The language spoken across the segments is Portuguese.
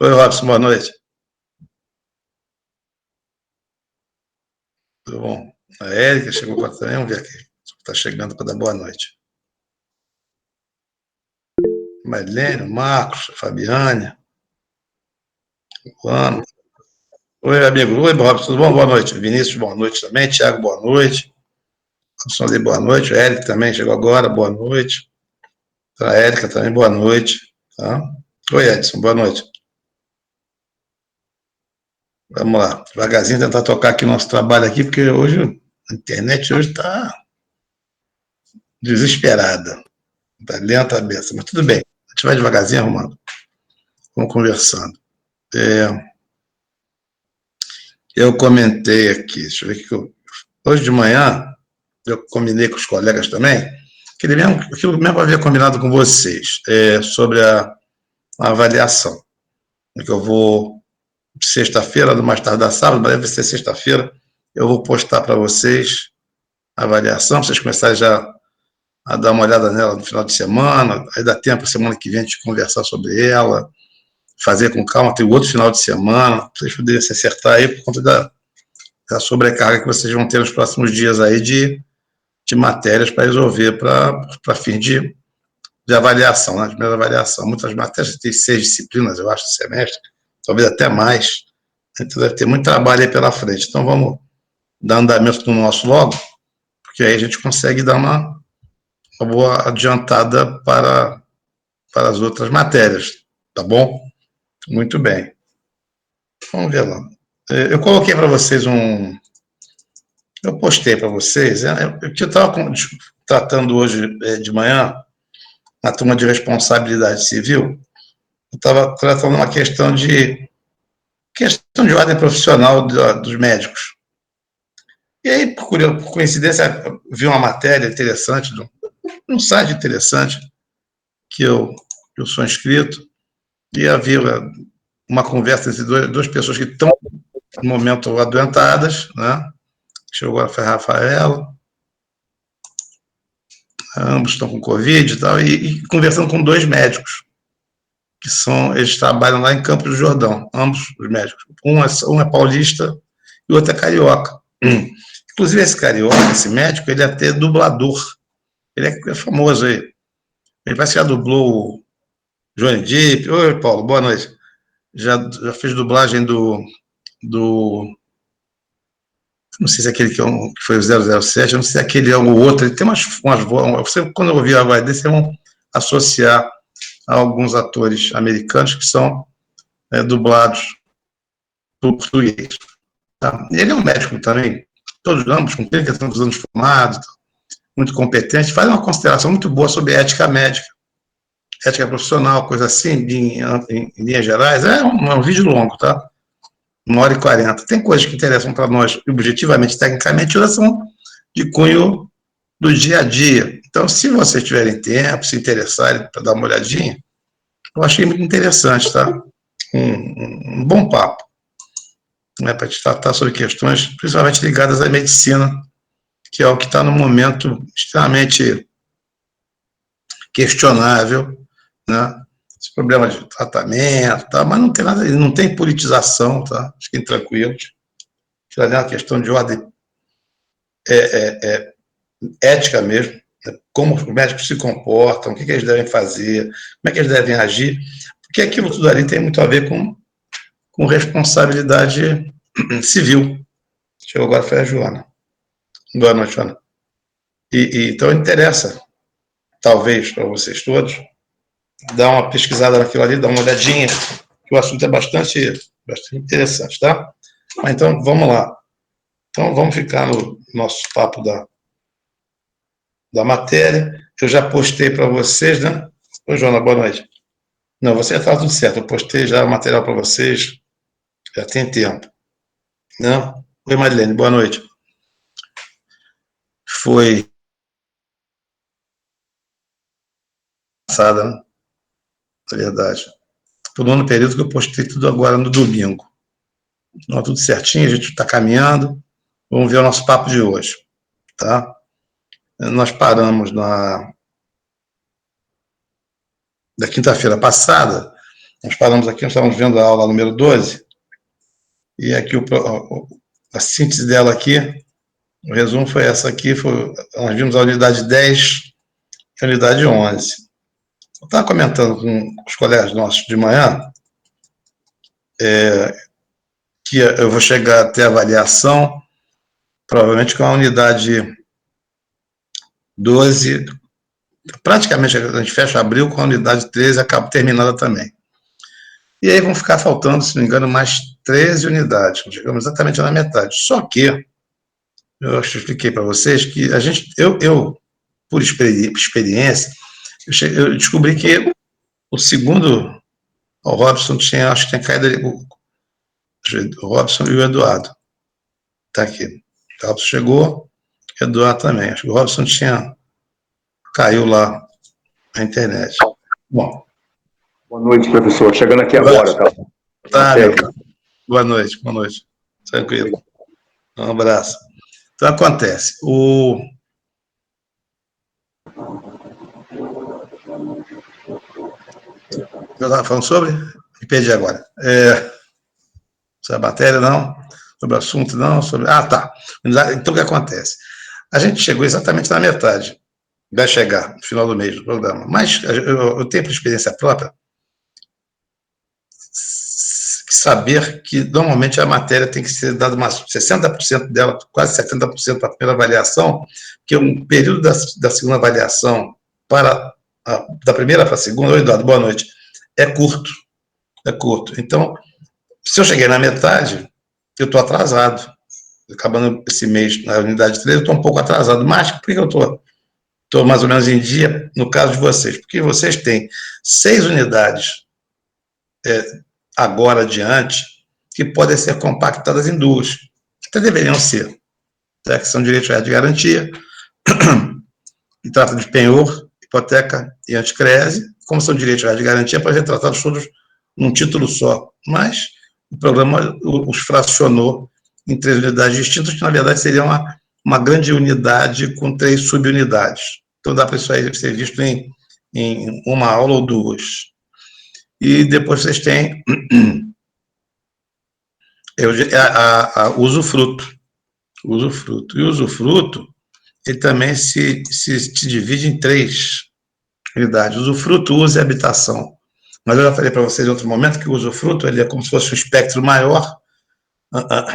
Oi, Robson, boa noite. Tudo bom? A Érica chegou agora também, vamos ver aqui. Está chegando para dar boa noite. Marilene, Marcos, Fabiane, Juan. Oi, amigo. Oi, Robson, tudo bom? Boa noite. Vinícius, boa noite também. Tiago, boa noite. Robson, boa noite. A Érica também chegou agora, boa noite. A Érica também, boa noite. Tá? Oi, Edson, boa noite. Vamos lá, devagarzinho tentar tocar aqui o nosso trabalho aqui, porque hoje a internet hoje está desesperada, está lenta a beça, mas tudo bem. A gente vai devagarzinho arrumando. Vamos conversando. Eu comentei aqui, deixa eu ver aqui. Hoje de manhã, eu combinei com os colegas também, aquilo mesmo havia combinado com vocês, sobre a avaliação. Que eu vou, sexta-feira, do mais tarde da sábado, deve ser sexta-feira, eu vou postar para vocês a avaliação, para vocês começarem já a dar uma olhada nela no final de semana, aí dá tempo, semana que vem, a gente conversar sobre ela, fazer com calma, tem outro final de semana, para vocês poderem se acertar aí por conta da sobrecarga que vocês vão ter nos próximos dias aí de matérias para resolver para fim de avaliação, né, de primeira avaliação. Muitas matérias, tem 6 disciplinas, eu acho, no semestre, talvez até mais, então deve ter muito trabalho aí pela frente. Então vamos dar andamento no nosso logo, porque aí a gente consegue dar uma boa adiantada para as outras matérias, tá bom? Muito bem. Vamos ver lá. Eu coloquei para vocês eu postei para vocês, que eu estava tratando hoje de manhã, na turma de responsabilidade civil, eu estava tratando uma questão de ordem profissional dos médicos. E aí, por coincidência, vi uma matéria interessante, num site interessante, que eu sou inscrito, e havia uma conversa entre duas pessoas que estão, no momento, adoentadas, né? Chegou agora, foi a Rafaela, ambos estão com Covid e tal, e conversando com 2 médicos, eles trabalham lá em Campos do Jordão, ambos os médicos. Um é paulista e o outro é carioca. Inclusive, esse carioca, esse médico, ele é até dublador. Ele é famoso aí. Ele parece que já dublou o Johnny Depp. Oi, Paulo, boa noite. Já fez dublagem do não sei se é aquele que foi o 007, não sei se é aquele ou outro, ele tem umas vozes, quando eu ouvir a voz desse, vocês vão associar a alguns atores americanos que são dublados por português. Tá? Ele é um médico também, todos ambos com 30 tantos anos formados, muito competente, faz uma consideração muito boa sobre ética médica, ética profissional, coisa assim, em linhas gerais. É um vídeo longo, tá? 1h40. Tem coisas que interessam para nós objetivamente, tecnicamente, outras são de cunho do dia a dia. Então, se vocês tiverem tempo, se interessarem para dar uma olhadinha, eu achei muito interessante, tá? Um bom papo, né, para te tratar sobre questões principalmente ligadas à medicina, que é o que está no momento extremamente questionável, né? Esse problema de tratamento, tá? Mas não tem nada, não tem politização, tá? Fiquem tranquilos. Isso é uma questão de ordem ética mesmo, né? Como os médicos se comportam, o que eles devem fazer, como é que eles devem agir, porque aquilo tudo ali tem muito a ver com responsabilidade civil. Chegou agora, foi a Joana. Boa noite, Joana. Então interessa, talvez, para vocês todos, dar uma pesquisada naquilo ali, dar uma olhadinha, que o assunto é bastante interessante, tá? Mas então, vamos lá. Então, vamos ficar no nosso papo da matéria. Eu já postei para vocês, né? Oi, Joana, boa noite. Não, você está tudo certo. Eu postei já o material para vocês, já tem tempo. Não? Oi, Marilene, boa noite. Foi passada, né? É verdade. Por um período que eu postei tudo agora no domingo. Não, tudo certinho, a gente está caminhando. Vamos ver o nosso papo de hoje, tá? Nós paramos da quinta-feira passada Nós paramos aqui, nós estávamos vendo a aula número 12, e aqui a síntese dela aqui, o resumo foi essa aqui, nós vimos a unidade 10 e a unidade 11. Eu estava comentando com os colegas nossos de manhã, que eu vou chegar até a avaliação, provavelmente com a unidade 12, praticamente a gente fecha abril com a unidade 13, acaba terminada também. E aí vão ficar faltando, se não me engano, mais 13 unidades, chegamos exatamente na metade. Só que, eu acho que expliquei para vocês que a gente, eu por experiência, eu descobri que o segundo, o Robson tinha, acho que tinha caído, o Robson e o Eduardo. Está aqui. O Robson chegou, o Eduardo também. Acho que o Robson caiu lá na internet. Bom. Boa noite, professor. Chegando aqui agora, tá? Tá, boa noite, boa noite. Tranquilo. Um abraço. Então, acontece. Eu estava falando sobre? Me perdi agora. Sobre a matéria, não. Sobre o assunto, não. Ah, tá. Então, o que acontece? A gente chegou exatamente na metade. Vai chegar no final do mês do programa. Mas eu tenho por experiência própria saber que normalmente a matéria tem que ser dada 60% dela, quase 70% para a primeira avaliação, porque um período da segunda avaliação da primeira para a segunda, oi Eduardo, boa noite, é curto. Então, se eu cheguei na metade, eu estou atrasado. Acabando esse mês na unidade 3, eu estou um pouco atrasado. Mas por que eu estou mais ou menos em dia no caso de vocês? Porque vocês têm 6 unidades agora adiante que podem ser compactadas em 2. Até deveriam ser. Que são direitos reais de garantia, que trata de penhor, hipoteca e anticrese. Como são direitos reais de garantia, podem ser tratados todos num título só. Mas o programa os fracionou em 3 unidades distintas, que na verdade seriam uma grande unidade com 3 subunidades. Então dá para isso aí ser visto em uma aula ou 2. E depois vocês têm o usufruto. E o usufruto, ele também se divide em 3 unidades. Usufruto, uso e habitação. Mas eu já falei para vocês em outro momento que o usufruto ele é como se fosse um espectro maior,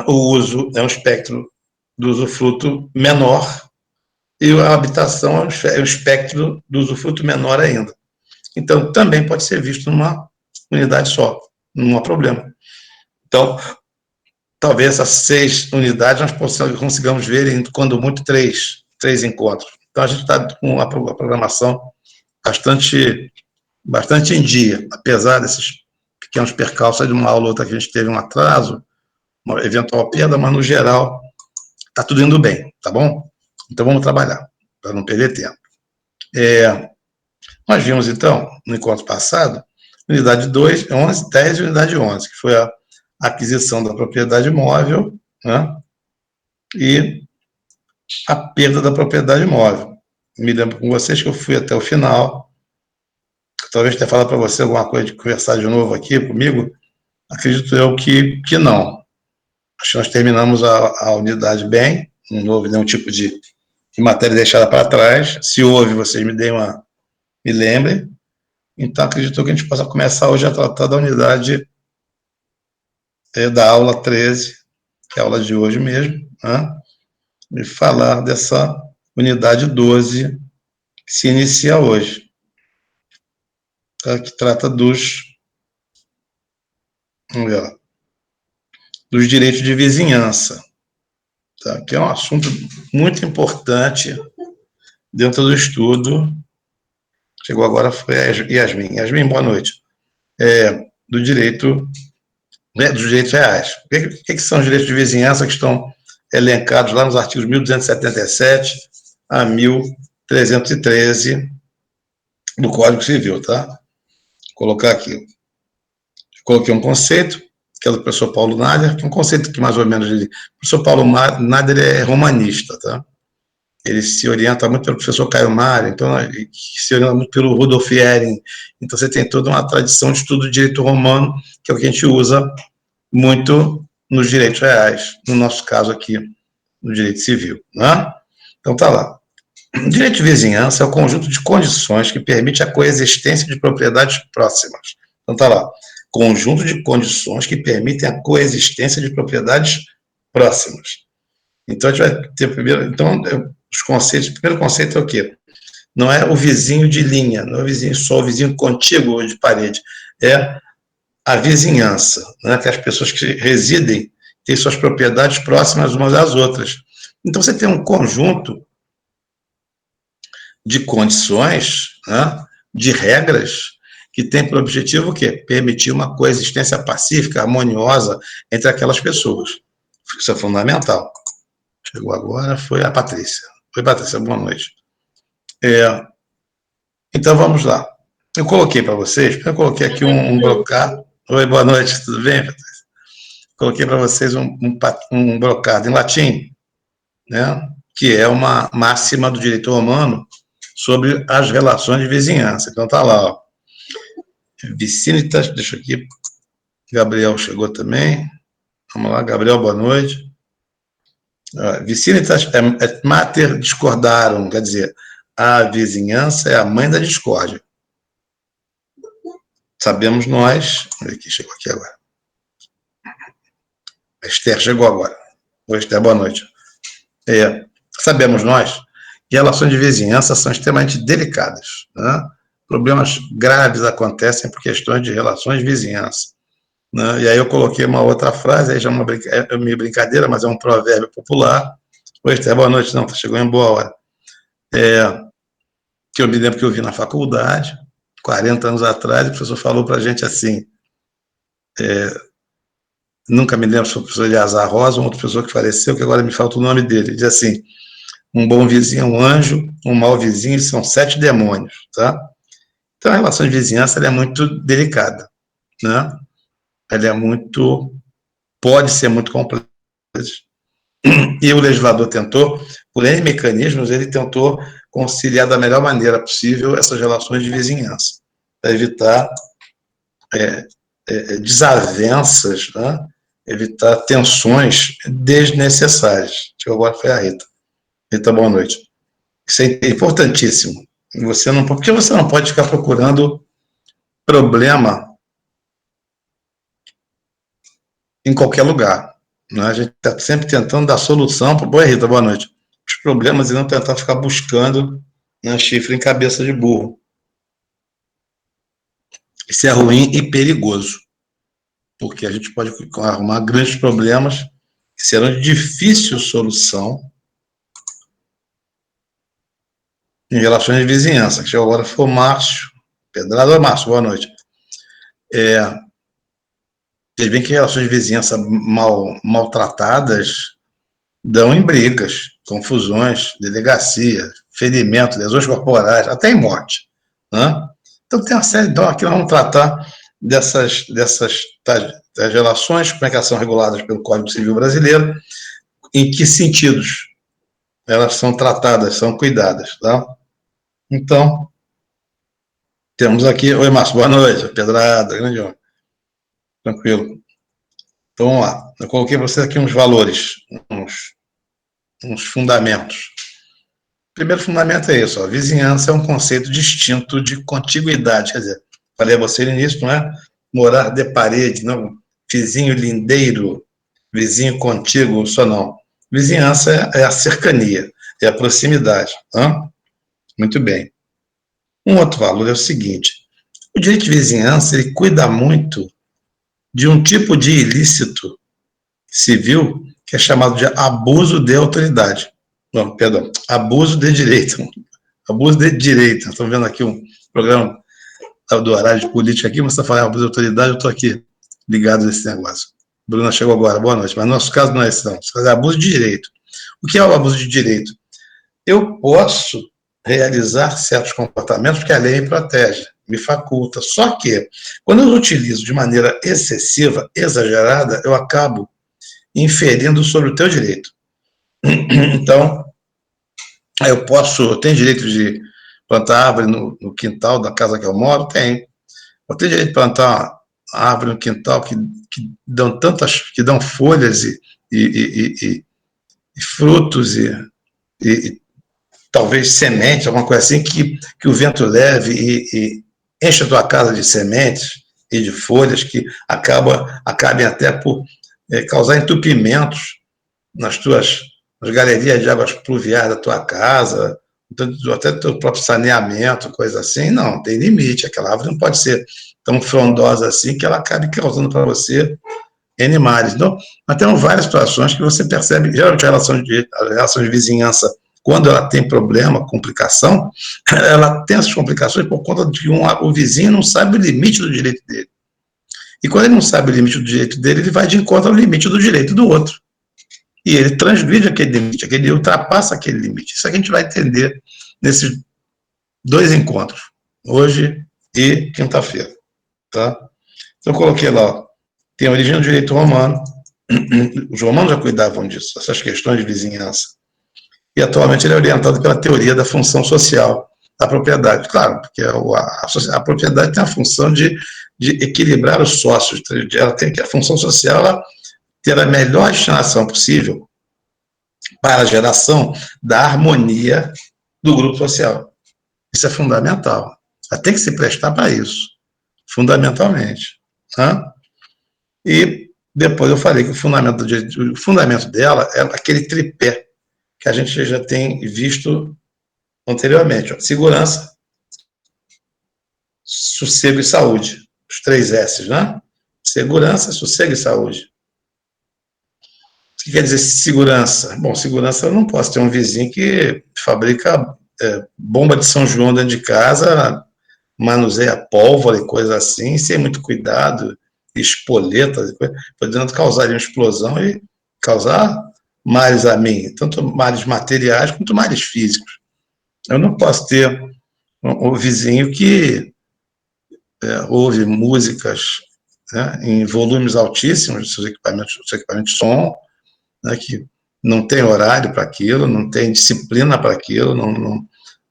o uso é um espectro do usufruto menor, e a habitação é um espectro do usufruto menor ainda. Então, também pode ser visto numa unidade só, não há problema. Então, talvez essas 6 unidades nós consigamos ver em, quando muito, 3 encontros. Então, a gente está com a programação bastante em dia, apesar desses pequenos percalços de uma aula ou outra que a gente teve um atraso, uma eventual perda, mas no geral está tudo indo bem, tá bom? Então vamos trabalhar, para não perder tempo. Nós vimos, então, no encontro passado, unidade 2, 11, 10 e unidade 11, que foi a aquisição da propriedade imóvel, né, e a perda da propriedade imóvel. Me lembro com vocês que eu fui até o final, talvez tenha falado para você alguma coisa de conversar de novo aqui comigo, acredito eu que não. Acho que nós terminamos a unidade bem, não houve nenhum tipo de matéria deixada para trás. Se houve, vocês me lembrem. Então, acredito que a gente possa começar hoje a tratar da unidade da aula 13, que é a aula de hoje mesmo, né? E falar dessa unidade 12 que se inicia hoje, tá? Que trata dos direitos de vizinhança, tá? Que é um assunto muito importante dentro do estudo. Chegou agora, foi a Yasmin. Yasmin, boa noite. Do direito, né, dos direitos reais. O que são os direitos de vizinhança que estão elencados lá nos artigos 1277 a 1313 do Código Civil, tá? Vou colocar aqui. Coloquei um conceito, que é do professor Paulo Nader, que é um conceito que mais ou menos... O professor Paulo Nader é romanista, tá? ele se orienta muito pelo professor Caio Mário, então, se orienta muito pelo Rudolf Ehring. Então, você tem toda uma tradição de estudo de direito romano, que é o que a gente usa muito nos direitos reais, no nosso caso aqui, no direito civil. Né? Então, tá lá. O direito de vizinhança é o conjunto de condições que permite a coexistência de propriedades próximas. Então, tá lá. Conjunto de condições que permitem a coexistência de propriedades próximas. Então, a gente vai ter primeiro. Então, os conceitos. O primeiro conceito é o quê? Não é o vizinho de linha, não é o vizinho só, o vizinho contíguo ou de parede. É a vizinhança, né? Que as pessoas que residem têm suas propriedades próximas umas às outras. Então, você tem um conjunto de condições, né? De regras, que tem por objetivo o quê? Permitir uma coexistência pacífica, harmoniosa entre aquelas pessoas. Isso é fundamental. Chegou agora, foi a Patrícia. Oi, Patrícia, boa noite. Então, vamos lá. Eu coloquei para vocês, eu coloquei aqui um brocado. Oi, boa noite, tudo bem, Patrícia? Coloquei para vocês um brocado em latim, né? Que é uma máxima do direito romano sobre as relações de vizinhança. Então, está lá, ó. Vicinitas, deixa aqui. Gabriel chegou também. Vamos lá, Gabriel, boa noite. Vicinitas et mater discordaram, quer dizer, a vizinhança é a mãe da discórdia. Sabemos nós. Aqui, chegou aqui agora. A Esther chegou agora. Oi, Esther, boa noite. Sabemos nós que relações de vizinhança são extremamente delicadas. Né? Problemas graves acontecem por questões de relações de vizinhança. Né? E aí eu coloquei uma outra frase, aí já é uma brincadeira, mas é um provérbio popular. Oi, Esther, boa noite. Não, chegou em boa hora. Que eu me lembro que eu vi na faculdade, 40 anos atrás, o professor falou para a gente assim, nunca me lembro se foi o professor Eleazar Rosa, um outro professor que faleceu, que agora me falta o nome dele, ele diz assim, um bom vizinho é um anjo, um mau vizinho são 7 demônios, tá? Então, a relação de vizinhança ela é muito delicada, né? Ela é pode ser muito complexa. E o legislador tentou, por N mecanismos, ele tentou conciliar da melhor maneira possível essas relações de vizinhança, para evitar desavenças, né? Evitar tensões desnecessárias. Agora foi a Rita. Rita, boa noite. Isso é importantíssimo. Porque você não pode ficar procurando problema em qualquer lugar. Né? A gente está sempre tentando dar solução para. Boa, Rita, boa noite. Os problemas e não tentar ficar buscando, né, chifre em cabeça de burro. Isso é ruim e perigoso, porque a gente pode arrumar grandes problemas que serão de difícil solução em relações de vizinhança. Que agora foi o Márcio. Pedrada, Márcio, boa noite. Vocês veem que relações de vizinhança maltratadas dão em brigas, confusões, delegacia, ferimento, lesões corporais, até em morte. Né? Então, tem uma série. Então, aqui nós vamos tratar dessas das relações, como é que elas são reguladas pelo Código Civil Brasileiro, em que sentidos elas são tratadas, são cuidadas. Tá? Então, temos aqui. Oi, Márcio, boa noite. Pedrada, grande homem. Tranquilo. Então, vamos lá. Eu coloquei para vocês aqui uns valores, uns fundamentos. O primeiro fundamento é isso, ó, vizinhança é um conceito distinto de contiguidade, quer dizer, falei a você no início, não é morar de parede, não, vizinho lindeiro, vizinho contíguo, isso não. Vizinhança é a cercania, é a proximidade. Tá? Muito bem. Um outro valor é o seguinte, o direito de vizinhança ele cuida muito de um tipo de ilícito civil que é chamado de abuso de autoridade. Não, perdão, abuso de direito. Abuso de direito. Estão vendo aqui um programa do horário de política aqui, mas você está falando abuso de autoridade, eu estou aqui ligado nesse negócio. Bruna chegou agora, boa noite. Mas no nosso caso não é isso, não. Nosso caso é abuso de direito. O que é o abuso de direito? Eu posso realizar certos comportamentos que a lei me protege, me faculta. Só que, quando eu utilizo de maneira excessiva, exagerada, eu acabo inferindo sobre o teu direito. Então, Eu tenho direito de plantar árvore no quintal da casa que eu moro? Tenho. Eu tenho direito de plantar árvore no quintal que dão que dão folhas e frutos e talvez sementes, alguma coisa assim, que o vento leve e enche a tua casa de sementes e de folhas que acabem até por causar entupimentos nas galerias de águas pluviais da tua casa, até do teu próprio saneamento, coisa assim. Não, tem limite. Aquela árvore não pode ser tão frondosa assim que ela acabe causando para você animais. Então, nós temos várias situações que você percebe, geralmente a relação de vizinhança, quando ela tem problema, complicação, ela tem essas complicações por conta de que o vizinho não sabe o limite do direito dele. E quando ele não sabe o limite do direito dele, ele vai de encontro ao limite do direito do outro. E ele transgride aquele limite, ele ultrapassa aquele limite. Isso a gente vai entender nesses 2 encontros, hoje e quinta-feira. Tá? Então, eu coloquei lá, tem a origem do direito romano, os romanos já cuidavam disso, essas questões de vizinhança. E atualmente ele é orientado pela teoria da função social da propriedade. Claro, porque a propriedade tem a função de equilibrar os sócios, ela tem que a função social ela ter a melhor destinação possível para a geração da harmonia do grupo social. Isso é fundamental. Ela tem que se prestar para isso, fundamentalmente. Tá? E depois eu falei que o fundamento dela é aquele tripé que a gente já tem visto anteriormente. Ó. Segurança, sossego e saúde. Os 3 S's, né? Segurança, sossego e saúde. O que quer dizer segurança? Bom, segurança eu não posso ter um vizinho que fabrica bomba de São João dentro de casa, manuseia pólvora e coisa assim, sem muito cuidado, espoletas, podendo causar uma explosão e causar males a mim, tanto males materiais quanto males físicos. Eu não posso ter um vizinho que ouve músicas, né, em volumes altíssimos, seus equipamentos de som, né, que não tem horário para aquilo, não tem disciplina para aquilo,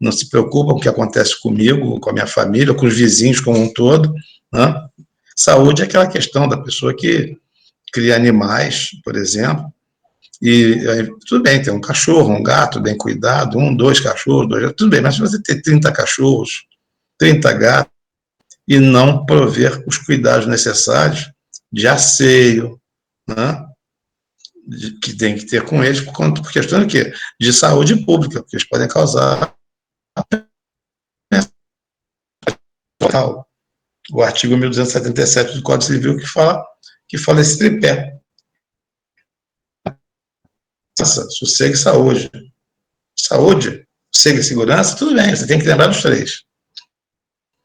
não se preocupa com o que acontece comigo, com a minha família, com os vizinhos como um todo. Né? Saúde é aquela questão da pessoa que cria animais, por exemplo, e aí, tudo bem, tem um cachorro, um gato bem cuidado, 2 cachorros, 2, tudo bem, mas se você tem 30 cachorros, 30 gatos, e não prover os cuidados necessários de asseio, né? Que tem que ter com eles por questão de quê? De saúde pública, porque eles podem causar o artigo 1277 do Código Civil que fala esse tripé. Sossego e saúde. Saúde, sossego e segurança, tudo bem, você tem que lembrar dos 3.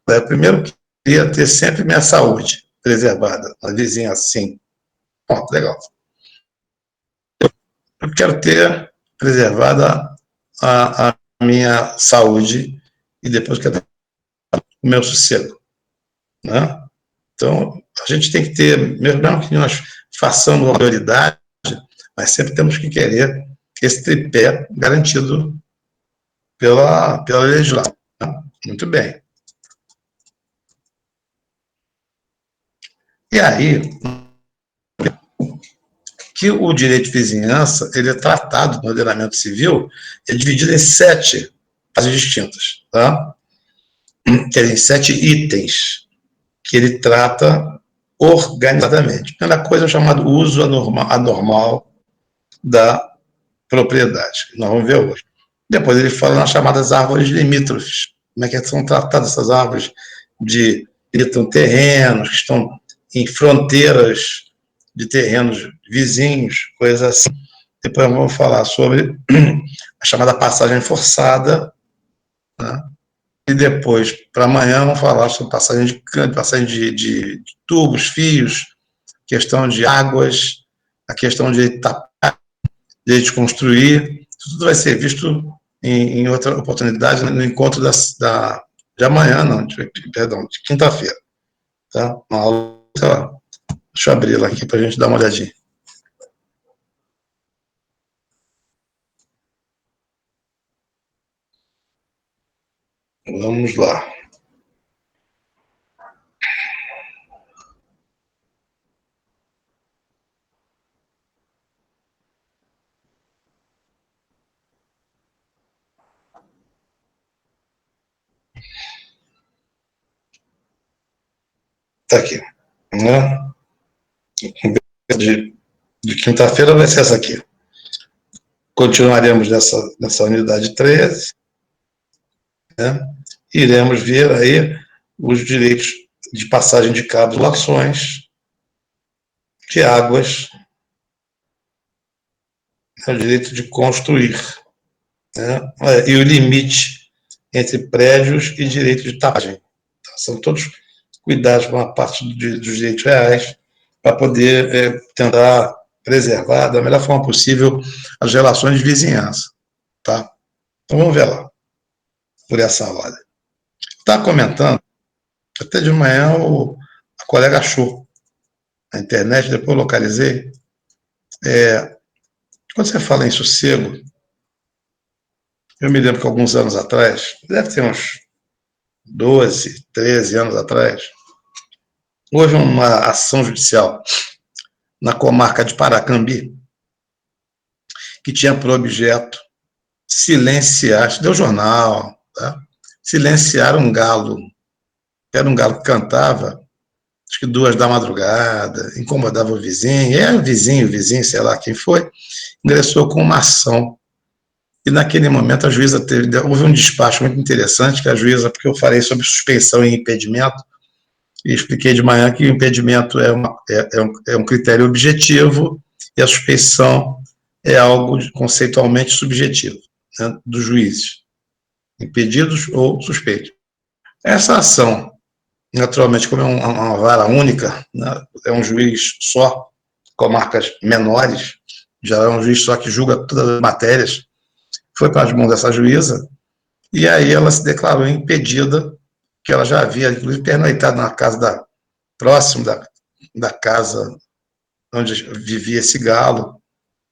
Eu primeiro queria ter sempre minha saúde preservada, uma vizinha assim. Pronto, legal. Eu quero ter preservada a minha saúde e depois quero ter o meu sossego. Né? Então, a gente tem que ter, mesmo que nós façamos a prioridade, mas sempre temos que querer esse tripé garantido pela legislação. Muito bem. E aí, que o direito de vizinhança, ele é tratado no ordenamento civil, é dividido em 7 fases distintas, tá? Quer dizer, em 7 itens que ele trata organizadamente. A primeira coisa é o chamado uso anormal da propriedade, que nós vamos ver hoje. Depois ele fala nas chamadas árvores limítrofes, como é que são tratadas essas árvores que estão terrenos, que estão em fronteiras de terrenos vizinhos, coisas assim. Depois vamos falar sobre a chamada passagem forçada, né? E depois, para amanhã, vamos falar sobre passagem de tubos, fios, questão de águas, a questão de tapar, de construir. Tudo vai ser visto em outra oportunidade, no encontro de amanhã, não, perdão, de quinta-feira. Tá? Uma aula, deixa eu abrir ela aqui para a gente dar uma olhadinha. Vamos lá. Está aqui. Né? De quinta-feira vai ser essa aqui. Continuaremos nessa unidade 13. Né? Iremos ver aí os direitos de passagem de cabos, doações de águas, o direito de construir, né? E o limite entre prédios e direito de tapagem. Então, são todos cuidados com a parte dos direitos reais para poder tentar preservar da melhor forma possível as relações de vizinhança. Tá? Então vamos ver lá, por essa ordem. Está comentando, até de manhã a colega achou na internet, depois eu localizei. Quando você fala em sossego, eu me lembro que alguns anos atrás, deve ter uns 12, 13 anos atrás, houve uma ação judicial na comarca de Paracambi, que tinha por objeto silenciar, deu jornal, tá? Silenciar um galo. Era um galo que cantava, acho que 2 da madrugada, incomodava o vizinho, e o vizinho, sei lá quem foi, ingressou com uma ação. E naquele momento a juíza houve um despacho muito interessante, que a juíza, porque eu falei sobre suspeição e impedimento, e expliquei de manhã que o impedimento é um critério objetivo e a suspeição é algo conceitualmente subjetivo, né, dos juízes, impedidos ou suspeitos. Essa ação, naturalmente, como é uma vara única, né, é um juiz só, comarcas menores, já é um juiz só que julga todas as matérias, foi para as mãos dessa juíza, e aí ela se declarou impedida, que ela já havia, inclusive, pernoitado na casa próximo da casa onde vivia esse galo,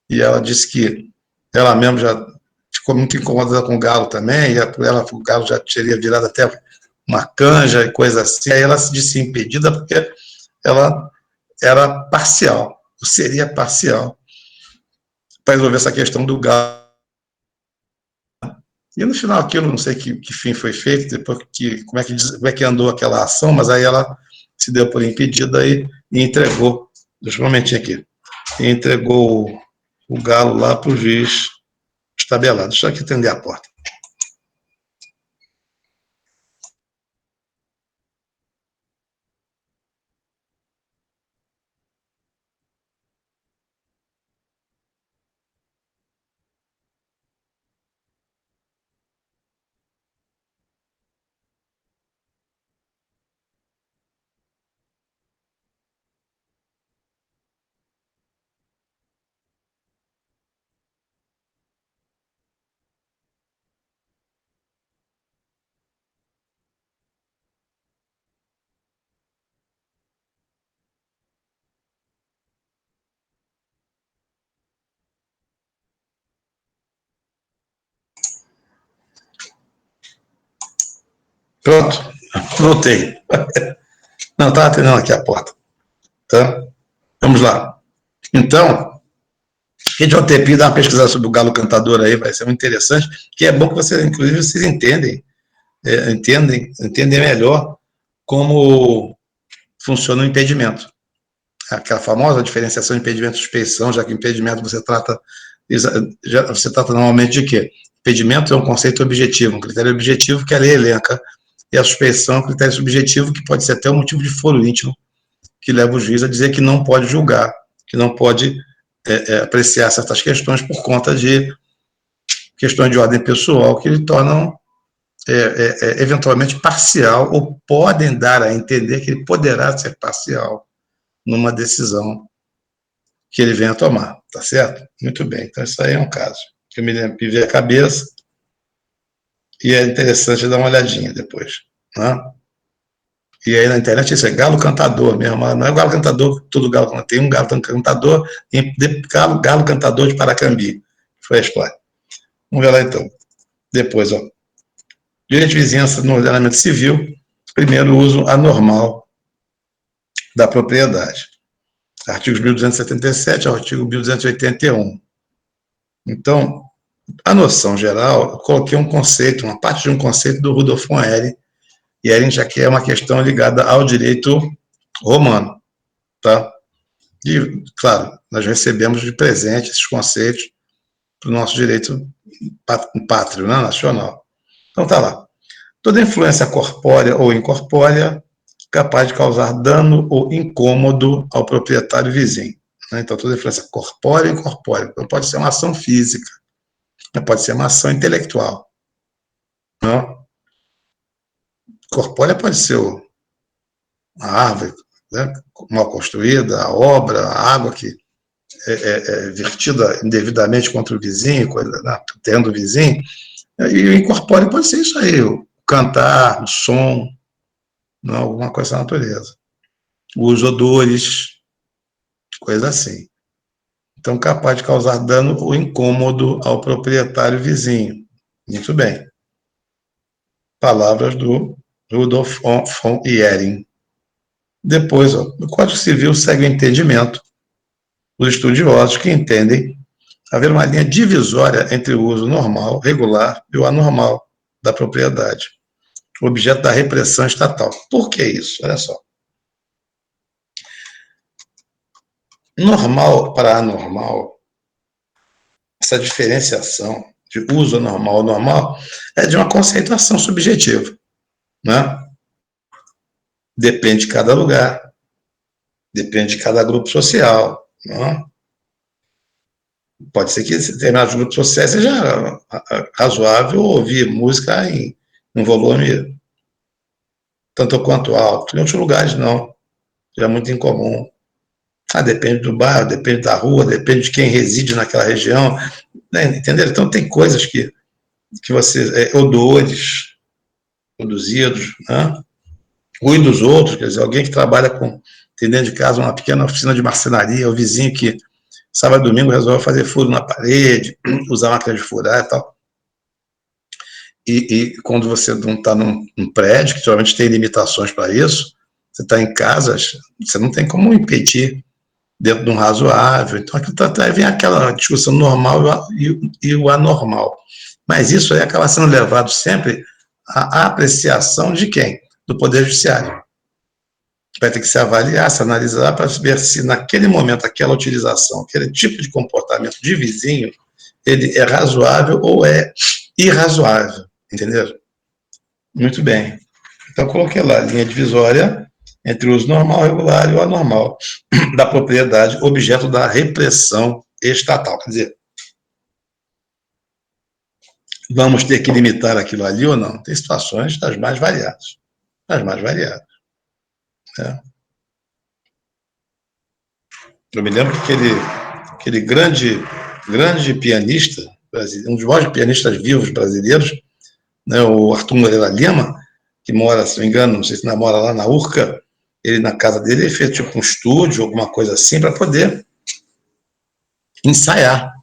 e ela disse que ela mesma já ficou muito incomodada com o galo também, e o galo já teria virado até uma canja e coisa assim, aí ela se disse impedida porque ela era parcial, seria parcial, para resolver essa questão do galo. E no final aquilo, não sei que fim foi feito, depois como é que andou aquela ação, mas aí ela se deu por impedida e entregou, deixa eu um momentinho aqui, e entregou o galo lá para o juiz estabelado. Deixa eu aqui atender a porta. Pronto, voltei. Não, estava atendendo aqui a porta. Tá? Vamos lá. Então, a gente vai ter dar uma pesquisada sobre o galo cantador aí, vai ser muito interessante, que é bom que vocês, inclusive, vocês entendem melhor como funciona o impedimento. Aquela famosa diferenciação de impedimento e suspeição, já que impedimento você trata normalmente de quê? Impedimento é um conceito objetivo, um critério objetivo que a lei elenca, e a suspeição é um critério subjetivo que pode ser até um motivo de foro íntimo, que leva o juiz a dizer que não pode julgar, que não pode apreciar certas questões por conta de questões de ordem pessoal que lhe tornam eventualmente parcial, ou podem dar a entender que ele poderá ser parcial numa decisão que ele venha tomar, tá certo? Muito bem, então isso aí é um caso que eu me vi a cabeça e é interessante dar uma olhadinha depois, né? E aí na internet isso é galo cantador mesmo, não é galo cantador, todo galo cantador, tem um galo cantador e galo cantador de Paracambi, foi a história. Vamos ver lá então, depois, ó. Direito de vizinhança no ordenamento civil, primeiro uso anormal da propriedade. Artigos 1277 ao artigo 1281. Então, a noção geral, eu coloquei um conceito, uma parte de um conceito do Rudolf von Ehring, e Ehring já que é uma questão ligada ao direito romano, tá? E, claro, nós recebemos de presente esses conceitos para o nosso direito pátrio, né, nacional. Então, tá lá. Toda influência corpórea ou incorpórea capaz de causar dano ou incômodo ao proprietário vizinho. Né? Então, toda influência corpórea ou incorpórea. Então, pode ser uma ação física, pode ser uma ação intelectual. Não? Corpórea pode ser a árvore, né, mal construída, a obra, a água que é vertida indevidamente contra o vizinho, né, tendo o vizinho. E o incorpóreo pode ser isso aí, o cantar, o som, não, alguma coisa da natureza. Os odores, coisa assim. Então, capaz de causar dano ou incômodo ao proprietário vizinho. Muito bem. Palavras do Rudolf von Ehring. Depois, ó, o Código Civil segue o entendimento dos estudiosos que entendem haver uma linha divisória entre o uso normal, regular e o anormal da propriedade, objeto da repressão estatal. Por que isso? Olha só. Normal para anormal, essa diferenciação de uso normal ou normal é de uma conceituação subjetiva, né? Depende de cada lugar, depende de cada grupo social, né? Pode ser que determinados grupos sociais seja razoável ouvir música em um volume tanto quanto alto. Em outros lugares, não. É muito incomum. Depende do bairro, depende da rua, depende de quem reside naquela região. Né? Entendeu? Então, tem coisas que você. Odores produzidos, né? Ruído dos outros, quer dizer, alguém que trabalha com. Tem dentro de casa uma pequena oficina de marcenaria, o vizinho que sábado e domingo resolve fazer furo na parede, usar máquina de furar e tal. E quando você não está num prédio, que geralmente tem limitações para isso, você está em casa, você não tem como impedir dentro de um razoável. Então, aqui vem aquela discussão normal e o anormal. Mas isso aí acaba sendo levado sempre à apreciação de quem? Do Poder Judiciário. Vai ter que se avaliar, se analisar para ver se naquele momento aquela utilização, aquele tipo de comportamento de vizinho, ele é razoável ou é irrazoável, entendeu? Muito bem. Então, coloquei lá a linha divisória entre o uso normal, regular e o anormal da propriedade, objeto da repressão estatal. Quer dizer, vamos ter que limitar aquilo ali ou não? Tem situações das mais variadas. Das mais variadas. Né? Eu me lembro que aquele grande pianista, um dos maiores pianistas vivos brasileiros, né, o Arthur Moreira Lima, que mora, se não me engano, não sei se ainda mora lá na Urca, ele na casa dele ele fez tipo um estúdio, alguma coisa assim, para poder ensaiar.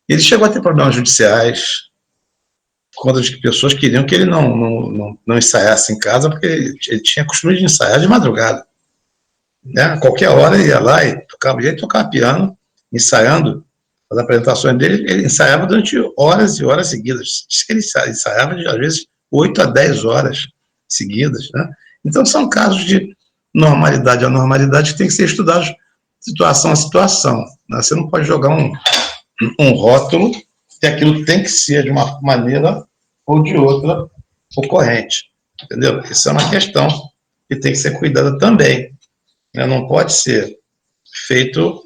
Ele chegou a ter problemas judiciais, contra as pessoas queriam que ele não ensaiasse em casa, porque ele tinha costume de ensaiar de madrugada. Né? A qualquer hora ele ia lá e tocava piano, ensaiando as apresentações dele, ele ensaiava durante horas e horas seguidas. Diz que ele ensaiava, às vezes, 8 a 10 horas seguidas. Né? Então, são casos de normalidade e anormalidade que tem que ser estudados situação a situação. Né? Você não pode jogar um rótulo que aquilo tem que ser de uma maneira ou de outra ocorrente. Entendeu? Isso é uma questão que tem que ser cuidada também. Né? Não pode ser feito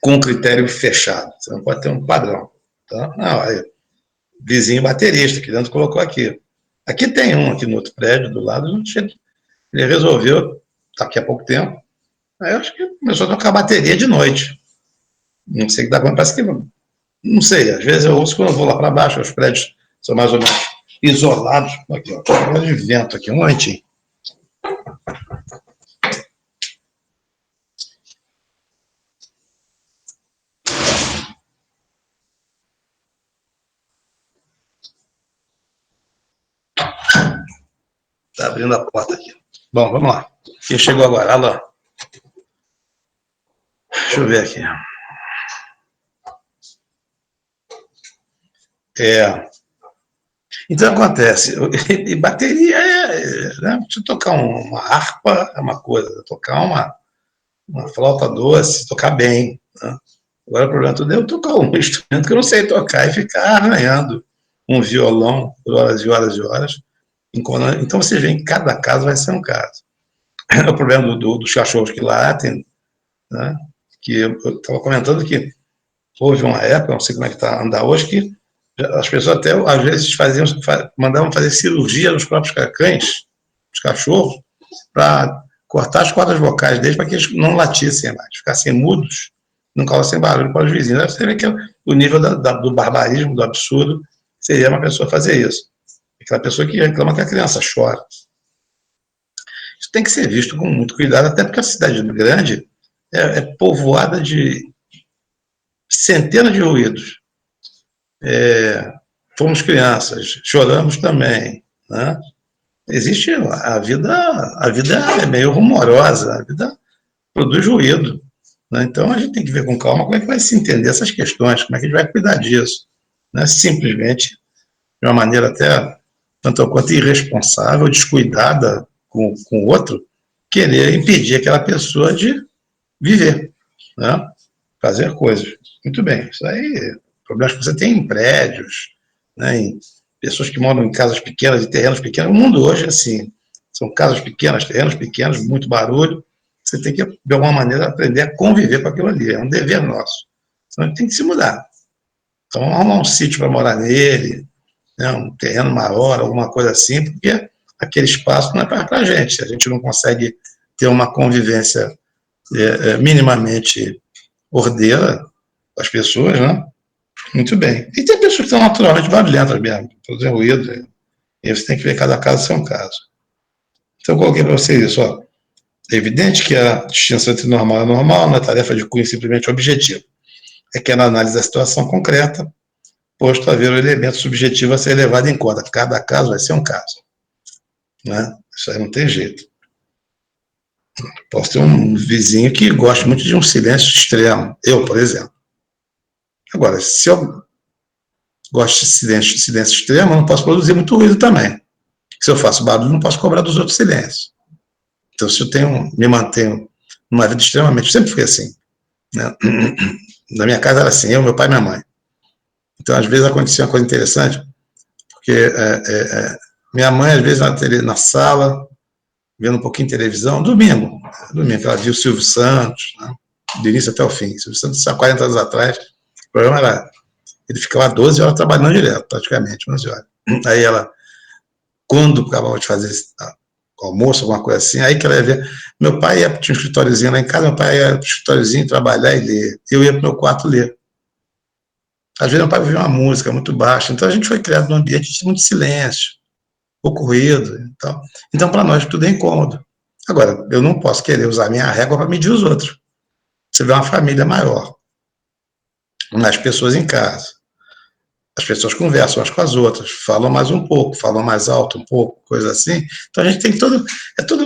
com um critério fechado. Você não pode ter um padrão. Tá? Não, aí, vizinho baterista, que dentro colocou aqui. Aqui tem um, aqui no outro prédio, do lado, ele resolveu, daqui a pouco tempo, aí eu acho que começou a tocar bateria de noite. Não sei o que dá para parece que não sei, às vezes eu ouço quando eu vou lá para baixo, os prédios são mais ou menos isolados. Aqui, ó, um de vento aqui, um momentinho. Tá abrindo a porta aqui. Bom, vamos lá. Quem chegou agora? Alô? Deixa eu ver aqui. Então, acontece. E bateria né? Se tocar uma harpa é uma coisa, tocar uma flauta doce, tocar bem. Né? Agora, o problema todo é eu tocar um instrumento que eu não sei tocar e ficar arranhando um violão por horas e horas e horas. Então, você vê, em cada caso vai ser um caso. O problema dos cachorros que latem, né? Que eu estava comentando que houve uma época, não sei como é que está andar hoje, que as pessoas até, às vezes, mandavam fazer cirurgia nos próprios cães, os cachorros, para cortar as cordas vocais deles, para que eles não latissem mais, ficassem mudos, não causassem barulho para os vizinhos. Aí você vê que o nível do barbarismo, do absurdo, seria uma pessoa fazer isso. Aquela pessoa que reclama que a criança chora. Isso tem que ser visto com muito cuidado, até porque a cidade grande é povoada de centenas de ruídos. Fomos crianças, choramos também, né? Existe a vida é meio rumorosa, a vida produz ruído, né? Então a gente tem que ver com calma como é que vai se entender essas questões, como é que a gente vai cuidar disso, né? Simplesmente de uma maneira até tanto quanto irresponsável, descuidada com o outro, querer impedir aquela pessoa de viver, né? Fazer coisas. Muito bem, isso aí, problemas que você tem em prédios, né? Em pessoas que moram em casas pequenas e terrenos pequenos. O mundo hoje é assim, são casas pequenas, terrenos pequenos, muito barulho. Você tem que, de alguma maneira, aprender a conviver com aquilo ali. É um dever nosso. Então, a gente tem que se mudar. Então, arrumar um sítio para morar nele, né? Um terreno maior, alguma coisa assim, porque aquele espaço não é para a gente. Se a gente não consegue ter uma convivência minimamente ordeira as pessoas, né? Muito bem. E tem pessoas que são naturalmente barulhentas mesmo, produzem ruído, e você tem que ver cada caso ser um caso. Então, eu coloquei para vocês isso, ó. É evidente que a distinção entre normal e anormal não é tarefa de cunho simplesmente objetivo. É que ela analisa a situação concreta, posto a ver o elemento subjetivo a ser levado em conta. Cada caso vai ser um caso. Né? Isso aí não tem jeito. Posso ter um vizinho que gosta muito de um silêncio extremo. Eu, por exemplo. Agora, se eu gosto de silêncio extremo, eu não posso produzir muito ruído também. Se eu faço barulho, não posso cobrar dos outros silêncios. Então, se eu me mantenho numa vida extremamente... Sempre fui assim. Né? Na minha casa era assim, eu, meu pai e minha mãe. Então, às vezes, acontecia uma coisa interessante, porque minha mãe, às vezes, na sala, vendo um pouquinho de televisão, domingo, ela viu o Silvio Santos, né? Do início até o fim. Silvio Santos, há 40 anos atrás, o programa era... Ele ficava 12 horas trabalhando direto, praticamente, 11 horas. Aí ela, quando acabava de fazer almoço, alguma coisa assim, aí que ela ia ver. Meu pai tinha um escritóriozinho lá em casa, meu pai ia para o escritóriozinho trabalhar e ler. Eu ia para o meu quarto ler. Às vezes meu pai ouvia uma música muito baixa, então a gente foi criado num ambiente de muito silêncio, pouco ruído. Então para nós tudo é incômodo. Agora, eu não posso querer usar minha régua para medir os outros. Você vê uma família maior, mais pessoas em casa. As pessoas conversam umas com as outras, falam mais um pouco, falam mais alto um pouco, coisa assim. Então a gente tem todo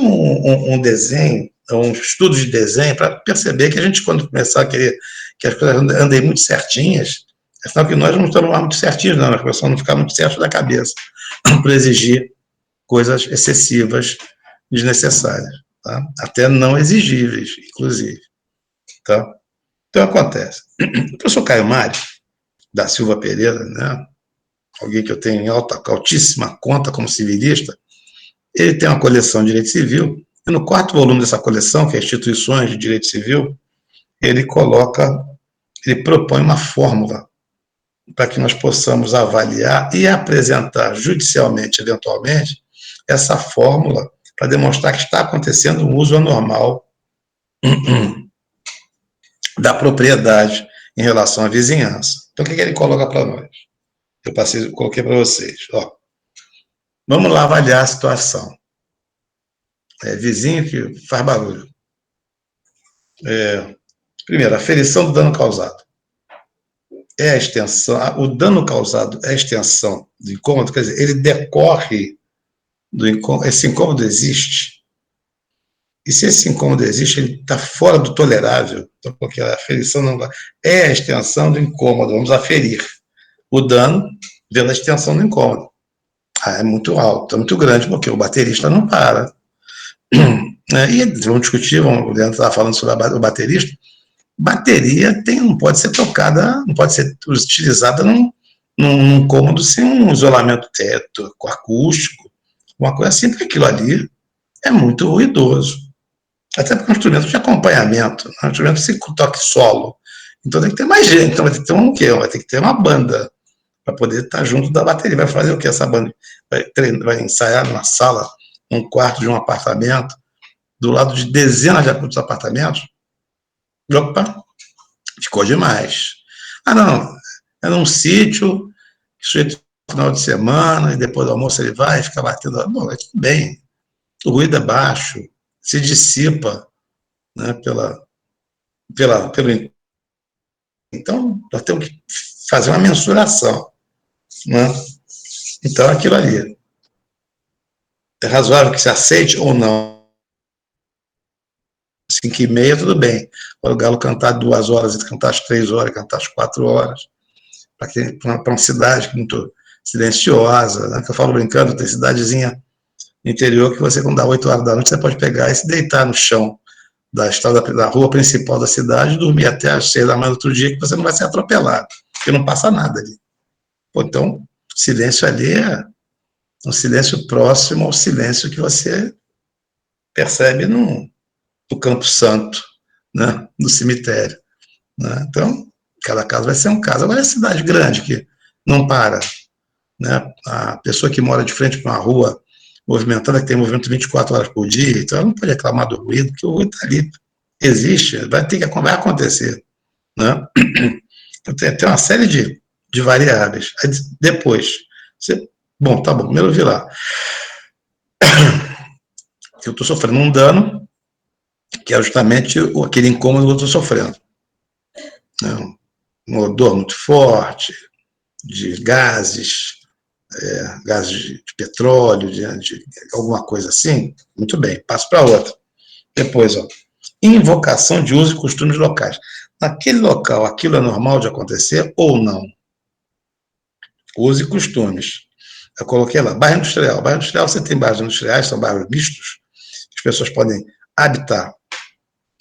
um desenho, um estudo de desenho para perceber que a gente, quando começar a querer que as coisas andem muito certinhas, é sinal que nós não estamos lá muito certinhos, não, nós começamos a não ficar muito certos da cabeça para exigir coisas excessivas, desnecessárias, tá? Até não exigíveis, inclusive. Tá? Então acontece. O professor Caio Mário da Silva Pereira, né? Alguém que eu tenho em altíssima conta como civilista, ele tem uma coleção de direito civil, e no quarto volume dessa coleção, que é Instituições de Direito Civil, ele propõe uma fórmula para que nós possamos avaliar e apresentar judicialmente, eventualmente, essa fórmula para demonstrar que está acontecendo um uso anormal da propriedade em relação à vizinhança. Então, o que ele coloca para nós? Coloquei para vocês. Ó, vamos lá avaliar a situação. Vizinho que faz barulho. Primeiro, aferição do dano causado. É a extensão, o dano causado é a extensão do incômodo, quer dizer, ele decorre do incômodo. Esse incômodo existe. E se esse incômodo existe, ele está fora do tolerável, porque a aferição não é a extensão do incômodo, vamos aferir o dano pela extensão do incômodo. É muito alto, é muito grande, porque o baterista não para. E vamos discutir, o Leandro estava falando sobre o baterista, bateria não pode ser tocada, não pode ser utilizada num cômodo sem um isolamento teto, acústico, uma coisa assim, porque aquilo ali é muito ruidoso. Até porque é um instrumento de acompanhamento, é um instrumento sem toque solo. Então tem que ter mais gente, então vai ter que ter um quê? Vai ter que ter uma banda para poder estar junto da bateria. Vai fazer o que essa banda? Vai ensaiar numa sala, num quarto de um apartamento, do lado de dezenas de apartamentos? Opa, ficou demais. Ah, não, é num sítio, sujeito no final de semana, e depois do almoço ele vai e fica batendo. Bom, é tudo bem. O ruído é baixo, se dissipa, né, pelo. Então, nós temos que fazer uma mensuração. Né? Então, aquilo ali é razoável que se aceite ou não. 5h30, tudo bem. Para o Galo cantar 2 horas, ele cantar às 3 horas, cantar às 4 horas. Para uma cidade muito silenciosa, né? Que eu falo brincando, tem cidadezinha interior que você, quando dá 8 horas da noite, você pode pegar e se deitar no chão da rua principal da cidade e dormir até às 6 da manhã do outro dia, que você não vai ser atropelado, porque não passa nada ali. Pô, então, o silêncio ali é um silêncio próximo ao silêncio que você percebe no Campo Santo, né? No cemitério. Né? Então, cada caso vai ser um caso. Agora é cidade grande que não para. Né? A pessoa que mora de frente para uma rua movimentada, que tem movimento 24 horas por dia, então ela não pode reclamar do ruído, porque o ruído está ali. Existe, vai acontecer. Né? Tem uma série de variáveis. Aí, depois, bom, tá bom, primeiro eu vi lá. Eu estou sofrendo um dano, que é justamente aquele incômodo que eu estou sofrendo. Né? Um odor muito forte, de gases, gases de petróleo, de alguma coisa assim, muito bem, passo para outra. Depois, invocação de uso e costumes locais. Naquele local, aquilo é normal de acontecer ou não? Uso e costumes. Eu coloquei lá, bairro industrial. Bairro industrial, você tem bairros industriais, são bairros mistos, as pessoas podem habitar,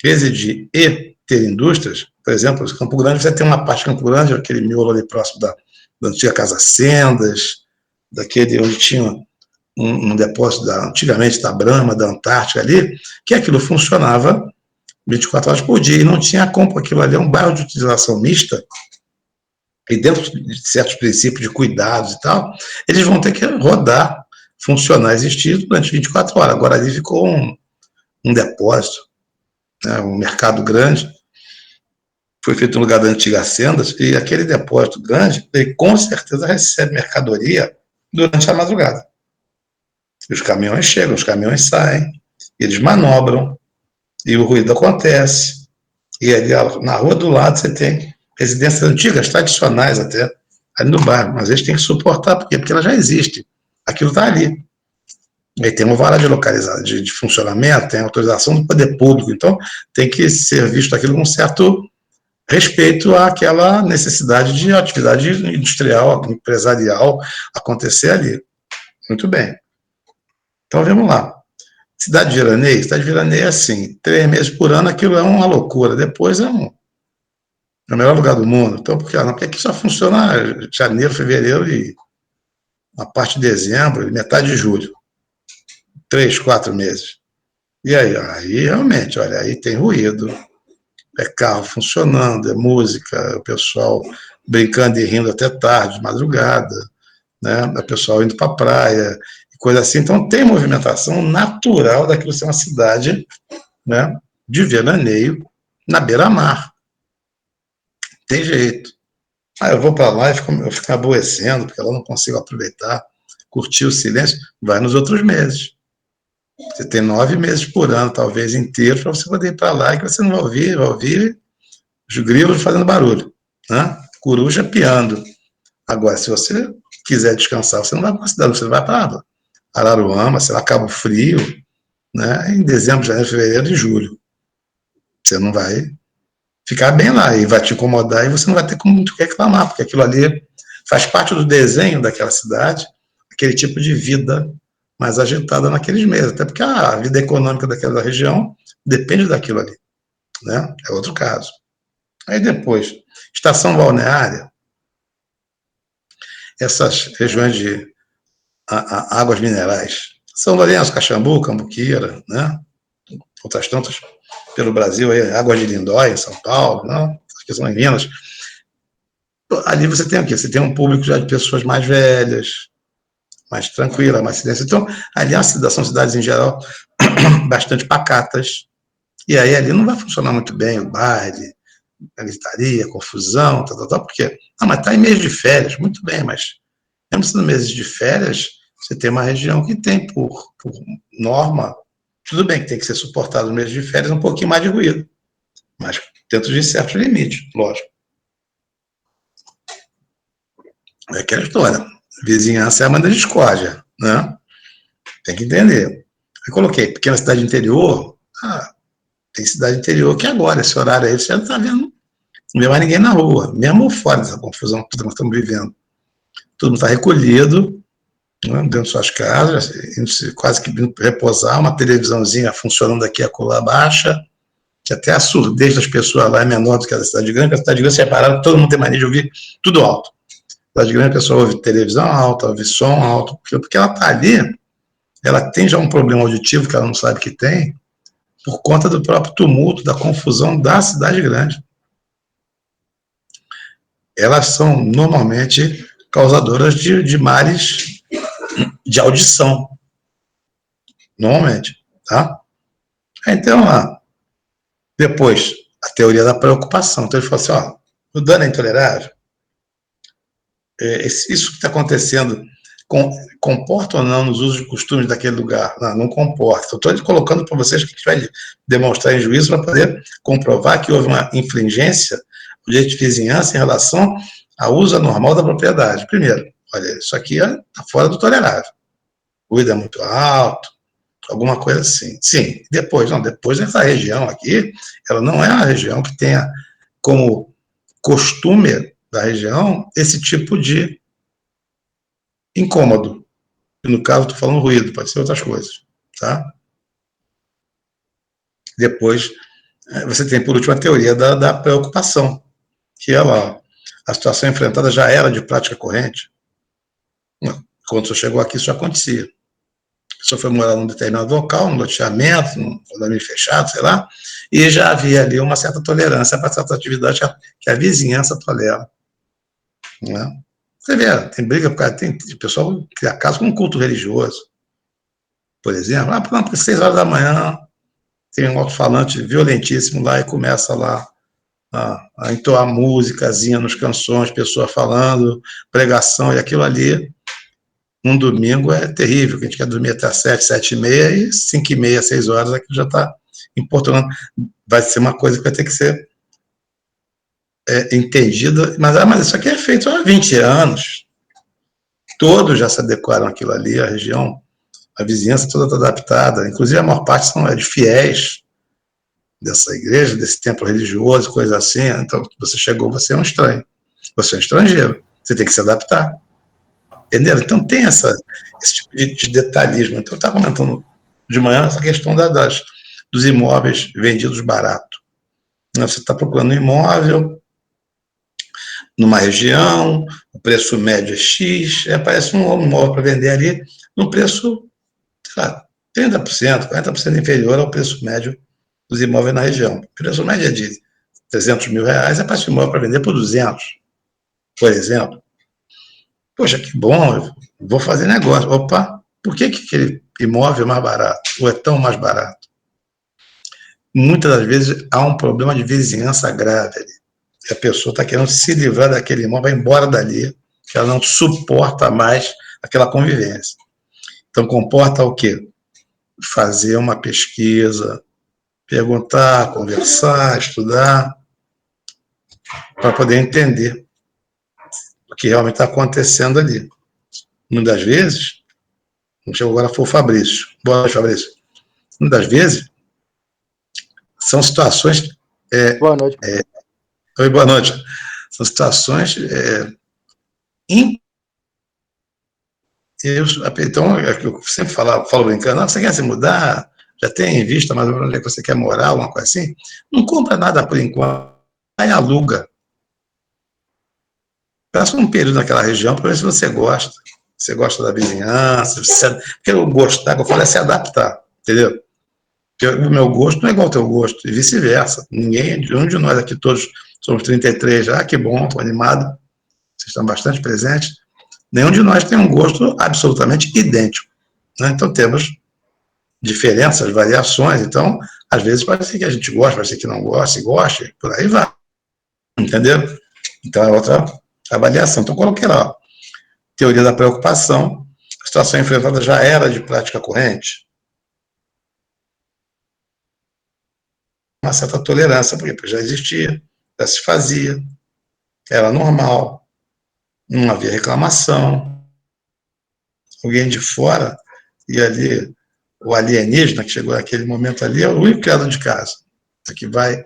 residir e ter indústrias. Por exemplo, em Campo Grande, você tem uma parte de Campo Grande, aquele miolo ali próximo da antiga Casa Sendas, daquele onde tinha um depósito, antigamente, da Brahma, da Antártica ali, que aquilo funcionava 24 horas por dia, e não tinha como, aquilo ali é um bairro de utilização mista, e dentro de certos princípios de cuidados e tal, eles vão ter que rodar, funcionar, existir durante 24 horas. Agora ali ficou um depósito, né, um mercado grande, foi feito no lugar da antiga Sendas, e aquele depósito grande, ele com certeza recebe mercadoria durante a madrugada. Os caminhões chegam, os caminhões saem, eles manobram, e o ruído acontece. E ali na rua do lado você tem residências antigas, tradicionais até, ali no bairro, mas eles têm que suportar, porque ela já existe. Aquilo está ali. Aí tem uma vara de funcionamento, tem autorização do poder público, então tem que ser visto aquilo com um certo respeito àquela necessidade de atividade industrial, empresarial acontecer ali. Muito bem. Então, vamos lá. Cidade de veraneio é assim, 3 meses por ano, aquilo é uma loucura. Depois é o melhor lugar do mundo. Então, porque aqui só funciona janeiro, fevereiro e a parte de dezembro, metade de julho. 3, 4 meses. E aí realmente, olha, aí tem ruído, é carro funcionando, é música, o pessoal brincando e rindo até tarde, de madrugada, né? O pessoal indo para a praia, coisa assim. Então, tem movimentação natural daquilo ser uma cidade, né, de veraneio na beira-mar. Tem jeito. Eu vou para lá e eu fico aborrecendo, porque eu não consigo aproveitar, curtir o silêncio. Vai nos outros meses. Você tem 9 meses por ano, talvez inteiros, para você poder ir para lá e que você não vai ouvir os grilos fazendo barulho, né? Coruja piando. Agora, se você quiser descansar, você não vai para a cidade, você vai para Araruama, sei lá, Cabo Frio, né, em dezembro, janeiro, fevereiro e julho. Você não vai ficar bem lá e vai te incomodar e você não vai ter como muito reclamar, porque aquilo ali faz parte do desenho daquela cidade, aquele tipo de vida mais agitada naqueles meses, até porque a vida econômica daquela região depende daquilo ali, né? É outro caso. Aí depois, estação balneária, essas regiões de águas minerais, São Lourenço, Caxambu, Cambuquira, né? Outras tantas pelo Brasil, aí, Águas de Lindóia, em São Paulo, né? Que são em Minas. Ali você tem o quê? Você tem um público já de pessoas mais velhas, mais tranquilas, mais silêncio. Então, ali são cidades, em geral, bastante pacatas. E aí ali não vai funcionar muito bem o baile, a gritaria, a confusão, porque... Ah, mas está em mês de férias, muito bem, mas mesmo sendo meses de férias, você tem uma região que tem, por norma, tudo bem que tem que ser suportado no mês de férias, um pouquinho mais de ruído, mas dentro de certos limites, lógico. É aquela história. Vizinhança é a mãe da discórdia, né? Tem que entender. Eu coloquei pequena cidade interior. Tem cidade interior que agora, esse horário aí, você não está vendo, não vê mais ninguém na rua, mesmo fora dessa confusão que nós estamos vivendo. Todo mundo está recolhido, né, dentro de suas casas, quase que repousar, uma televisãozinha funcionando aqui, a colar baixa, que até a surdez das pessoas lá é menor do que a da cidade grande, porque a cidade grande é separada, todo mundo tem mania de ouvir tudo alto. A cidade grande a pessoa ouve televisão alta, ouve som alto, porque ela está ali, ela tem já um problema auditivo que ela não sabe que tem, por conta do próprio tumulto, da confusão da cidade grande. Elas são normalmente causadoras de males de audição, normalmente, tá? Então, depois, a teoria da preocupação. Então, ele falou assim, o dano é intolerável? Isso que está acontecendo comporta ou não nos usos e costumes daquele lugar? Não comporta. Estou colocando para vocês que vai demonstrar em juízo para poder comprovar que houve uma infringência do direito de vizinhança em relação ao uso anormal da propriedade. Primeiro, olha, isso aqui está fora do tolerável. O ruído é muito alto, alguma coisa assim. Sim, depois essa região aqui, ela não é uma região que tenha como costume da região esse tipo de incômodo. E no caso, estou falando ruído, pode ser outras coisas, tá? Depois, você tem, por último, a teoria da preocupação, que ela, a situação enfrentada já era de prática corrente. Quando você chegou aqui, isso acontecia. A pessoa foi morar num determinado local, num loteamento, num condomínio fechado, sei lá, e já havia ali uma certa tolerância para certa atividade que a vizinhança tolera. Né? Você vê, tem briga, tem pessoal que cria casa com um culto religioso, por exemplo. Por 6 horas da manhã, tem um alto-falante violentíssimo lá e começa lá a entoar músicazinha nos canções, pessoa falando, pregação, e aquilo ali, um domingo é terrível, que a gente quer dormir até 7, 7h30, e 5h30, 6 horas, aquilo já está importunando. Vai ser uma coisa que vai ter que ser entendida, mas isso aqui é feito há 20 anos. Todos já se adequaram àquilo ali, a região, a vizinhança toda está adaptada, inclusive a maior parte são de fiéis dessa igreja, desse templo religioso, coisa assim. Então, você chegou, você é um estranho, você é um estrangeiro, você tem que se adaptar. Entendeu? Então, tem esse tipo de detalhismo. Então, eu estava comentando de manhã essa questão dos imóveis vendidos barato. Você está procurando um imóvel numa região, o preço médio é X, aparece um imóvel para vender ali, num preço, sei lá, 30%, 40% inferior ao preço médio dos imóveis na região. O preço médio é de 300 mil reais, aparece um imóvel para vender por 200, por exemplo. Poxa, que bom, eu vou fazer negócio. Opa, por que aquele imóvel é mais barato? Ou é tão mais barato? Muitas das vezes há um problema de vizinhança grave ali. A pessoa está querendo se livrar daquele imóvel, vai embora dali, que ela não suporta mais aquela convivência. Então, comporta o quê? Fazer uma pesquisa, perguntar, conversar, estudar, para poder entender o que realmente está acontecendo ali. Muitas vezes, chegou agora foi o Fabrício. Boa noite, Fabrício. Muitas das vezes, são situações... Boa noite. Oi, boa noite. São situações... Então, eu sempre falo brincando, você quer se mudar, já tem em vista mais ou menos onde é que você quer morar, alguma coisa assim, não compra nada por enquanto, aí aluga. Passa um período naquela região para ver se você gosta da vizinhança, porque o gosto, tá? Eu falo, é se adaptar, entendeu? Porque o meu gosto não é igual ao teu gosto, e vice-versa. Nenhum de nós aqui todos somos 33 já, que bom, estou animado, vocês estão bastante presentes. Nenhum de nós tem um gosto absolutamente idêntico, né? Então temos diferenças, variações, então às vezes pode ser que a gente goste, pode ser que não goste, goste, por aí vai, entendeu? Então é outra avaliação. Então coloquei lá, ó, teoria da preocupação, a situação enfrentada já era de prática corrente, uma certa tolerância, porque já existia, já se fazia, era normal, não havia reclamação, alguém de fora, e ali, o alienígena que chegou naquele momento ali, é o único criado de casa, que vai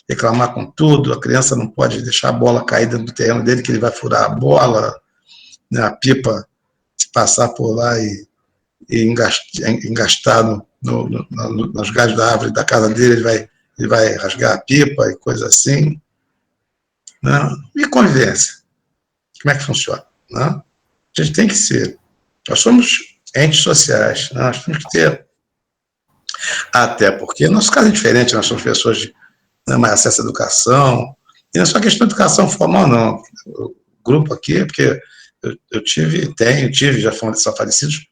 reclamar com tudo, a criança não pode deixar a bola cair dentro do terreno dele, que ele vai furar a bola, né, a pipa passar por lá e engastar nos galhos da árvore da casa dele, ele vai rasgar a pipa e coisa assim. Né? E convivência? Como é que funciona? Né? A gente tem que ser. Nós somos entes sociais, né? Nós temos que ter. Até porque nosso caso é diferente, nós somos pessoas de mais acesso à educação, e não é só questão de educação formal, não. O grupo aqui, porque eu tive, já foram falecidos,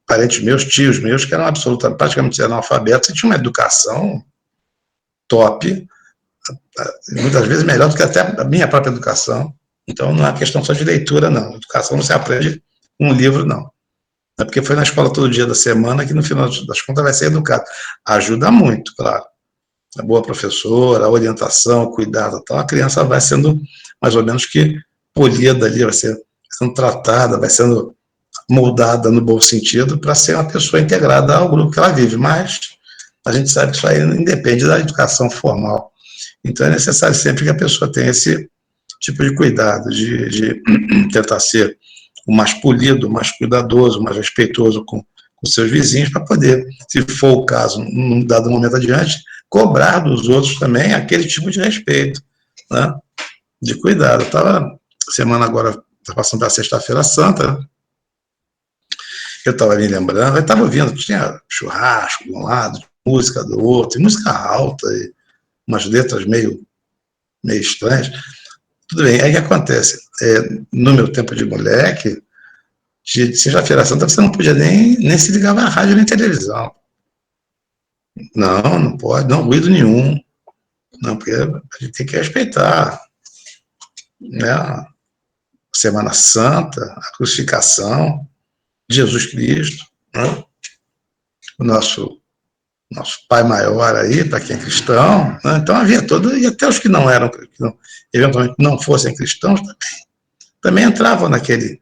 parentes meus, tios meus, que eram absolutamente, praticamente analfabetos, e tinham uma educação top, muitas vezes melhor do que até a minha própria educação. Então, não é questão só de leitura, não. Educação não se aprende com um livro, não. É porque foi na escola todo dia da semana que, no final das contas, vai ser educado. Ajuda muito, claro. A boa professora, a orientação, o cuidado, tal, a criança vai sendo mais ou menos que polida ali, vai sendo tratada, vai sendo moldada no bom sentido para ser uma pessoa integrada ao grupo que ela vive. Mas a gente sabe que isso aí independe da educação formal. Então é necessário sempre que a pessoa tenha esse tipo de cuidado, de tentar ser o mais polido, o mais cuidadoso, o mais respeitoso com seus vizinhos, para poder, se for o caso, num dado momento adiante, cobrar dos outros também aquele tipo de respeito, né? De cuidado. Eu estava, semana agora, está passando para sexta-feira santa, eu estava me lembrando, eu estava ouvindo, tinha churrasco de um lado, música do outro, e música alta, e umas letras meio estranhas. Tudo bem, aí o que acontece? No meu tempo de moleque, de sexta-feira santa, você não podia nem se ligar na rádio nem televisão. Não pode, não, ruído nenhum. Não, porque a gente tem que respeitar, né, a Semana Santa, a crucificação de Jesus Cristo, né, o nosso Pai Maior aí, para quem é cristão, né? Então havia todo, e até os que não eram, que eventualmente não fossem cristãos, também entravam naquele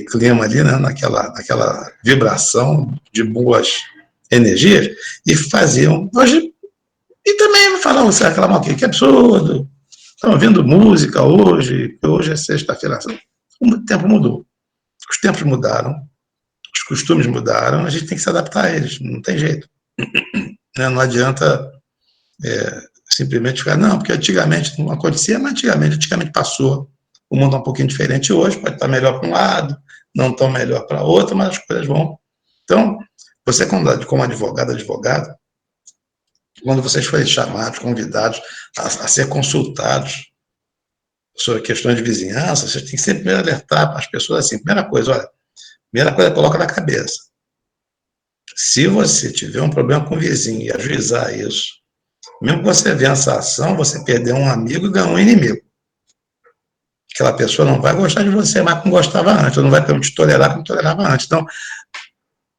clima ali, né? naquela vibração de boas energias, e faziam, hoje, e também falavam, você reclamar o quê? Que absurdo, estão ouvindo música hoje é sexta-feira, o tempo mudou, os tempos mudaram, os costumes mudaram, a gente tem que se adaptar a eles, não tem jeito. Não adianta simplesmente ficar, não, porque antigamente não acontecia, mas antigamente passou. O mundo é um pouquinho diferente hoje, pode estar melhor para um lado, não tão melhor para outro, mas as coisas vão. Então, você como advogado, quando vocês forem chamados, convidados a ser consultados sobre questões de vizinhança, vocês têm que sempre alertar as pessoas assim, primeira coisa, coloca na cabeça. Se você tiver um problema com o vizinho e ajuizar isso, mesmo que você vença a ação, você perdeu um amigo e ganhou um inimigo. Aquela pessoa não vai gostar de você mais como gostava antes, ou não vai te tolerar como tolerava antes. Então,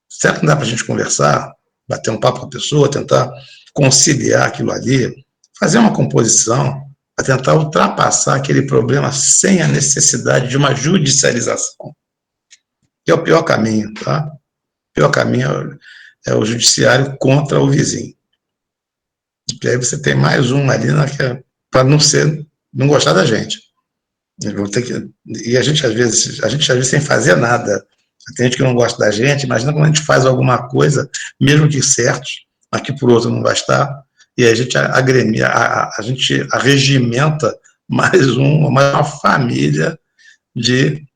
será que não dá para a gente conversar, bater um papo com a pessoa, tentar conciliar aquilo ali, fazer uma composição para tentar ultrapassar aquele problema sem a necessidade de uma judicialização? que é o pior caminho, tá? O pior caminho é o judiciário contra o vizinho. E aí você tem mais um ali para não gostar da gente. E a gente às vezes sem fazer nada. Tem gente que não gosta da gente, imagina quando a gente faz alguma coisa, mesmo que certo, mas que por outro não vai estar, e a gente agremia, a gente arregimenta mais uma família de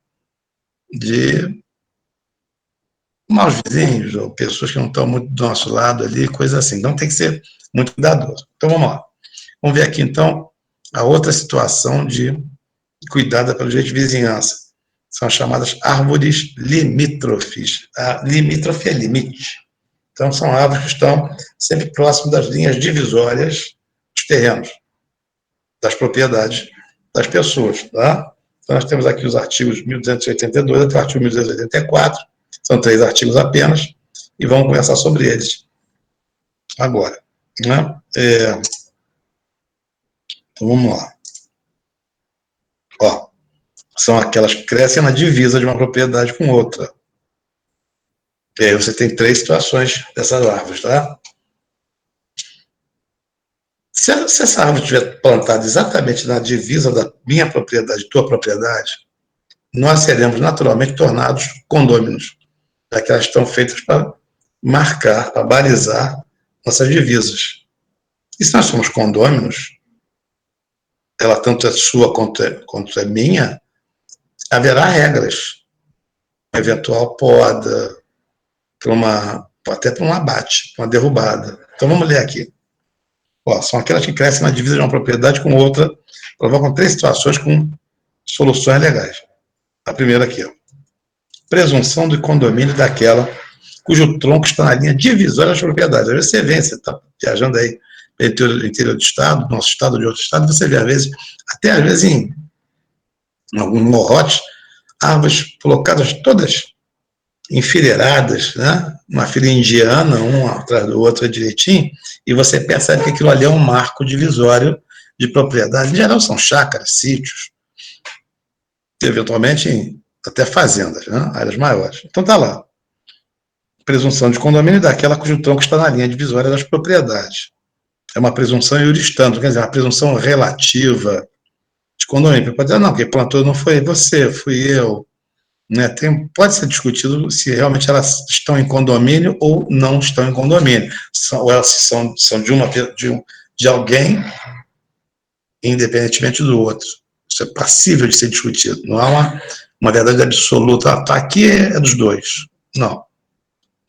maus vizinhos, ou pessoas que não estão muito do nosso lado ali, coisa assim. Então tem que ser muito cuidadoso. Então vamos lá. Vamos ver aqui então a outra situação de cuidada pelo direito de vizinhança. São as chamadas árvores limítrofes. A limítrofe é limite. Então são árvores que estão sempre próximo das linhas divisórias dos terrenos, das propriedades das pessoas, tá? Então nós temos aqui os artigos 1282 até o artigo 1284, são 3 artigos apenas, e vamos conversar sobre eles agora, né? Então vamos lá. Ó, são aquelas que crescem na divisa de uma propriedade com outra. E aí você tem 3 situações dessas árvores, tá? Se essa árvore estiver plantada exatamente na divisa da minha propriedade, tua propriedade, nós seremos naturalmente tornados condôminos, já que elas estão feitas para marcar, para balizar nossas divisas. E se nós somos condôminos, ela tanto é sua quanto é minha, haverá regras. Uma eventual poda, até para um abate, uma derrubada. Então vamos ler aqui. Ó, são aquelas que crescem na divisa de uma propriedade com outra, provocam 3 situações com soluções legais. A primeira aqui, ó. Presunção do condomínio daquela cujo tronco está na linha divisória das propriedades. Às vezes você vê, você está viajando aí pelo interior do estado, nosso estado, de outro estado, você vê às vezes, até às vezes em alguns morrotes, árvores colocadas todas enfileiradas, né? Uma fila indiana, um atrás do outro direitinho, e você percebe que aquilo ali é um marco divisório de propriedade. Em geral são chácaras, sítios, eventualmente até fazendas, né? Áreas maiores. Então tá lá. Presunção de condomínio daquela cujo tronco está na linha divisória das propriedades. É uma presunção iuristando, quer dizer, uma presunção relativa de condomínio. Pode dizer, não, quem plantou não foi você, fui eu. Né? Pode ser discutido se realmente elas estão em condomínio ou não estão em condomínio. Ou elas são de alguém, independentemente do outro. Isso é passível de ser discutido. Não há uma verdade absoluta. Tá, aqui é dos dois. Não.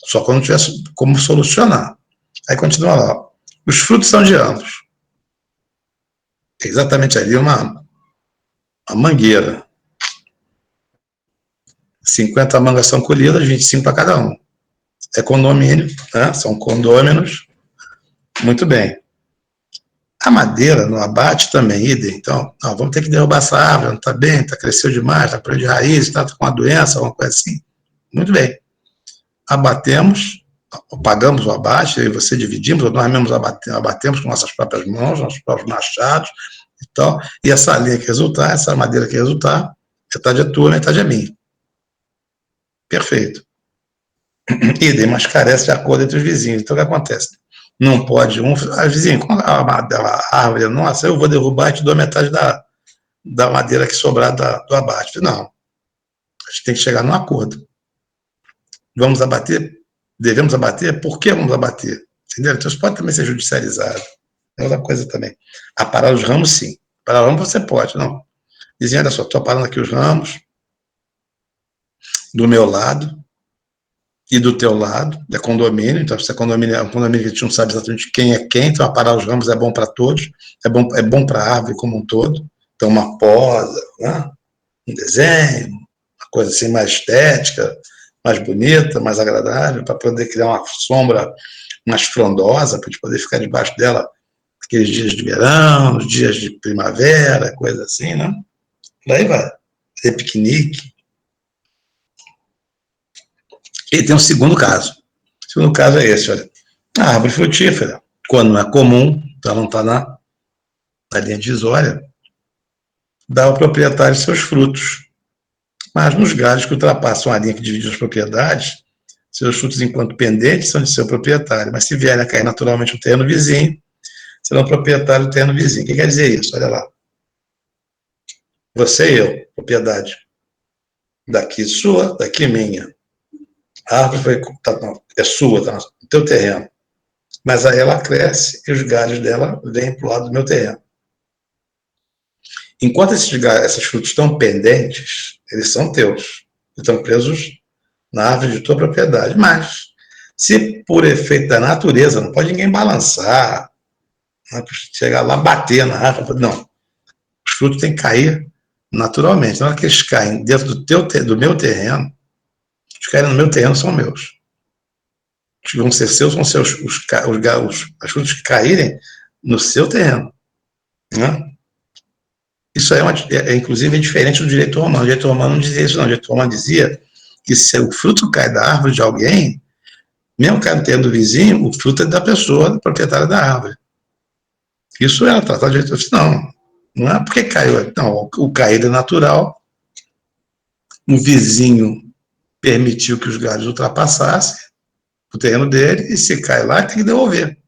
Só quando tivesse como solucionar. Aí continua lá. Os frutos são de ambos. É exatamente ali uma mangueira. 50 mangas são colhidas, 25 para cada um. É condomínio, né? São condôminos. Muito bem. A madeira no abate também, idem. Então, não, vamos ter que derrubar essa árvore, não está bem, cresceu demais, está preso de raiz, está com uma doença, alguma coisa assim. Muito bem. Abatemos, pagamos o abate, eu e você dividimos, nós mesmos abatemos com nossas próprias mãos, nossos próprios machados e tal, e essa linha que resultar, essa madeira que resultar, metade é tua, metade é minha. Perfeito. Idem, mas carece de acordo entre os vizinhos. Então o que acontece? Não pode vizinho, quando a árvore é nossa, eu vou derrubar e te dou metade da madeira que sobrar do abate. Não. A gente tem que chegar num acordo. Vamos abater? Devemos abater? Por que vamos abater? Entendeu? Então isso pode também ser judicializado. É outra coisa também. Aparar os ramos, sim. Aparar os ramos você pode, não. Vizinho, olha só, estou aparando aqui os ramos do meu lado e do teu lado, é condomínio, então se é um condomínio que a gente não sabe exatamente quem é quem, então aparar os ramos é bom para todos, é bom para a árvore como um todo, então uma poda, né? Um desenho, uma coisa assim mais estética, mais bonita, mais agradável, para poder criar uma sombra mais frondosa, para a gente poder ficar debaixo dela aqueles dias de verão, os dias de primavera, coisa assim, né? Daí vai, fazer piquenique. E tem um segundo caso. O segundo caso é esse, olha. A árvore frutífera, quando não é comum, então não está na linha divisória, dá ao proprietário seus frutos. Mas nos galhos que ultrapassam a linha que divide as propriedades, seus frutos, enquanto pendentes, são de seu proprietário. Mas se vierem a cair naturalmente no terreno vizinho, serão proprietário do terreno vizinho. O que quer dizer isso? Olha lá. Você e eu, propriedade. Daqui sua, daqui minha. A árvore foi, é sua, está no teu terreno. Mas aí ela cresce e os galhos dela vêm para o lado do meu terreno. Enquanto esses frutos estão pendentes, eles são teus. Estão presos na árvore de tua propriedade. Mas, se por efeito da natureza, não pode ninguém balançar, né, chegar lá, bater na árvore, não. Os frutos têm que cair naturalmente. Na hora que eles caem dentro do meu terreno, os que caem no meu terreno são meus. Os que vão ser seus vão ser os frutos que caírem no seu terreno. Né? Isso inclusive, é diferente do direito romano. O direito romano não dizia isso, não. O direito romano dizia que se o fruto cai da árvore de alguém, mesmo caindo no terreno do vizinho, o fruto é da pessoa, proprietária da árvore. Isso era tratado de direito. Não é porque caiu. Não, o cair é natural. O vizinho permitiu que os galhos ultrapassassem o terreno dele, e se cai lá, tem que devolver.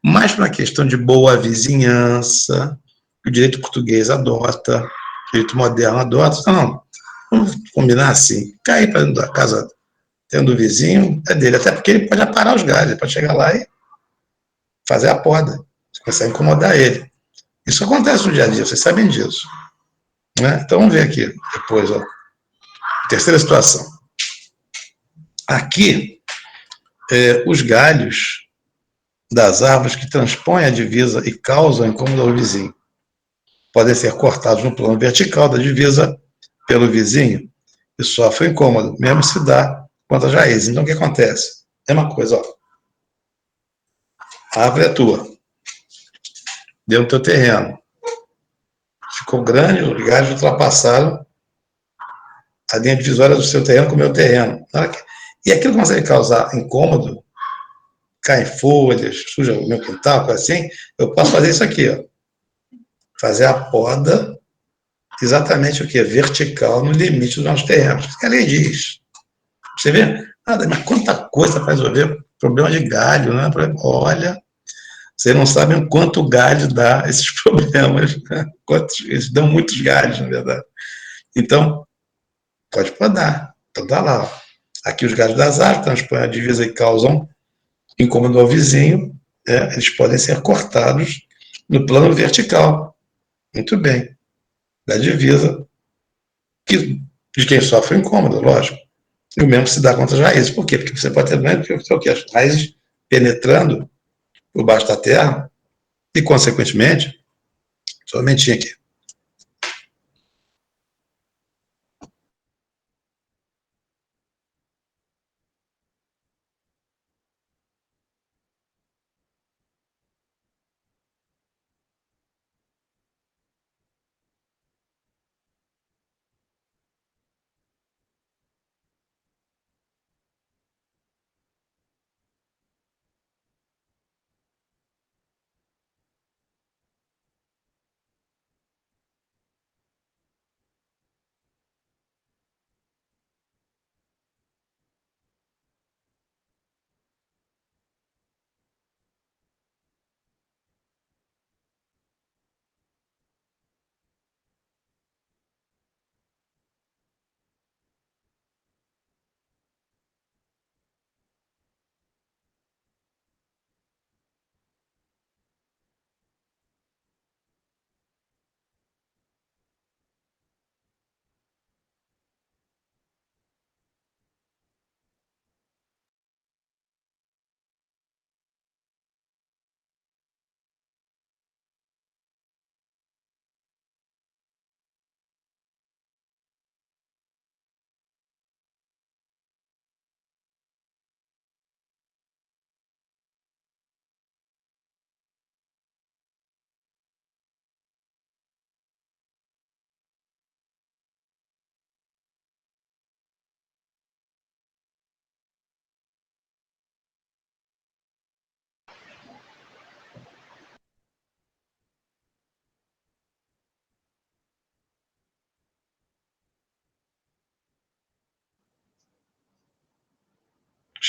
Mas para a questão de boa vizinhança, que o direito português adota, o direito moderno adota, não, vamos combinar assim, cair para dentro da casa tendo o vizinho, é dele, até porque ele pode aparar os galhos, ele pode chegar lá e fazer a poda, começar a incomodar ele. Isso acontece no dia a dia, vocês sabem disso. Né? Então vamos ver aqui, depois, ó. Terceira situação. Aqui, os galhos das árvores que transpõem a divisa e causam incômodo ao vizinho podem ser cortados no plano vertical da divisa pelo vizinho e sofrem incômodo, mesmo se dá quanto às raízes. Então, o que acontece? Mesma coisa, ó. A árvore é tua, deu no teu terreno. Ficou grande, os galhos ultrapassaram a linha divisória do seu terreno com o meu terreno. E aquilo consegue causar incômodo, cai em folhas, suja o meu quintal, coisa assim, eu posso fazer isso aqui, ó. Fazer a poda exatamente o que? Vertical no limite dos nossos terrenos. Que a lei diz. Você vê? Nada, mas quanta coisa para resolver problema de galho, né? Olha, vocês não sabem o quanto o galho dá esses problemas. Né? Eles dão muitos galhos, na verdade. Então, pode podar. Então, tá lá. Ó. Aqui os galhos das árvores transpõem a divisa e causam incômodo ao vizinho. Eles podem ser cortados no plano vertical. Muito bem. Da divisa, de quem sofre o incômodo, lógico. E o mesmo se dá contra as raízes. Por quê? Porque você pode ter o quê? As raízes penetrando por baixo da terra e, consequentemente, somente aqui.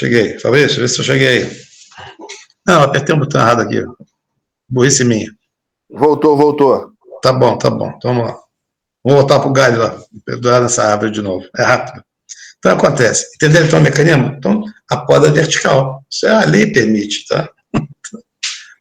Cheguei. Fabrício, vê se eu cheguei aí. Não, apertei um botão errado aqui. Burrice minha. Voltou. Tá bom. Então vamos lá. Vou voltar para o galho lá. Perdoar nessa árvore de novo. É rápido. Então acontece. Entenderam então o mecanismo? Então, a poda é vertical. Isso é a lei permite, tá?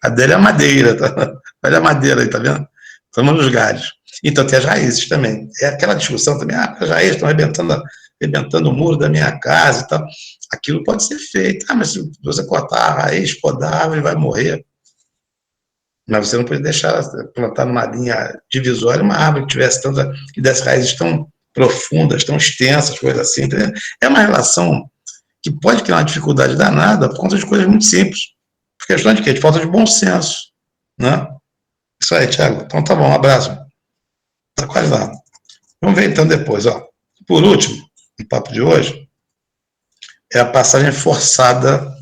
A dele é a madeira, tá? Olha a madeira aí, tá vendo? Estamos nos galhos. Então tem as raízes também. É aquela discussão também, as raízes estão arrebentando o muro da minha casa e tal. Aquilo pode ser feito. Mas se você cortar a raiz, podar a árvore, vai morrer. Mas você não pode deixar plantar numa linha divisória uma árvore que tivesse tanta, que desse raízes tão profundas, tão extensas, coisas assim. Entendeu? É uma relação que pode criar uma dificuldade danada por conta de coisas muito simples. Por questão de quê? De falta de bom senso. Né? Isso aí, Thiago. Então tá bom, um abraço. Tá quase lá. Vamos ver então depois. Ó. Por último, o papo de hoje é a passagem forçada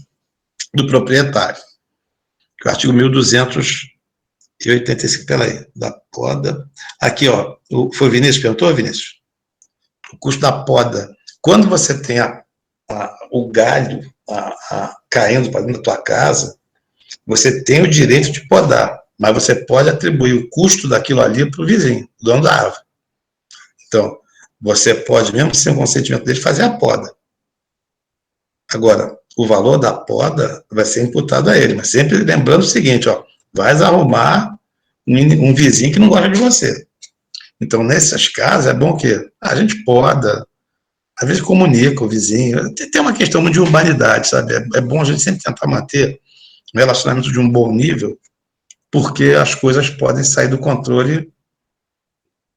do proprietário. Que é o artigo 1285, peraí, da poda. Aqui, ó, foi o Vinícius que perguntou, Vinícius? O custo da poda. Quando você tem o galho caindo para dentro da tua casa, você tem o direito de podar, mas você pode atribuir o custo daquilo ali para o vizinho, o dono da árvore. Então, você pode, mesmo sem o consentimento dele, fazer a poda. Agora, o valor da poda vai ser imputado a ele, mas sempre lembrando o seguinte, ó, vai arrumar um vizinho que não gosta de você. Então, nessas casas, é bom que a gente poda, às vezes comunica o vizinho, tem uma questão de urbanidade, sabe? É bom a gente sempre tentar manter um relacionamento de um bom nível, porque as coisas podem sair do controle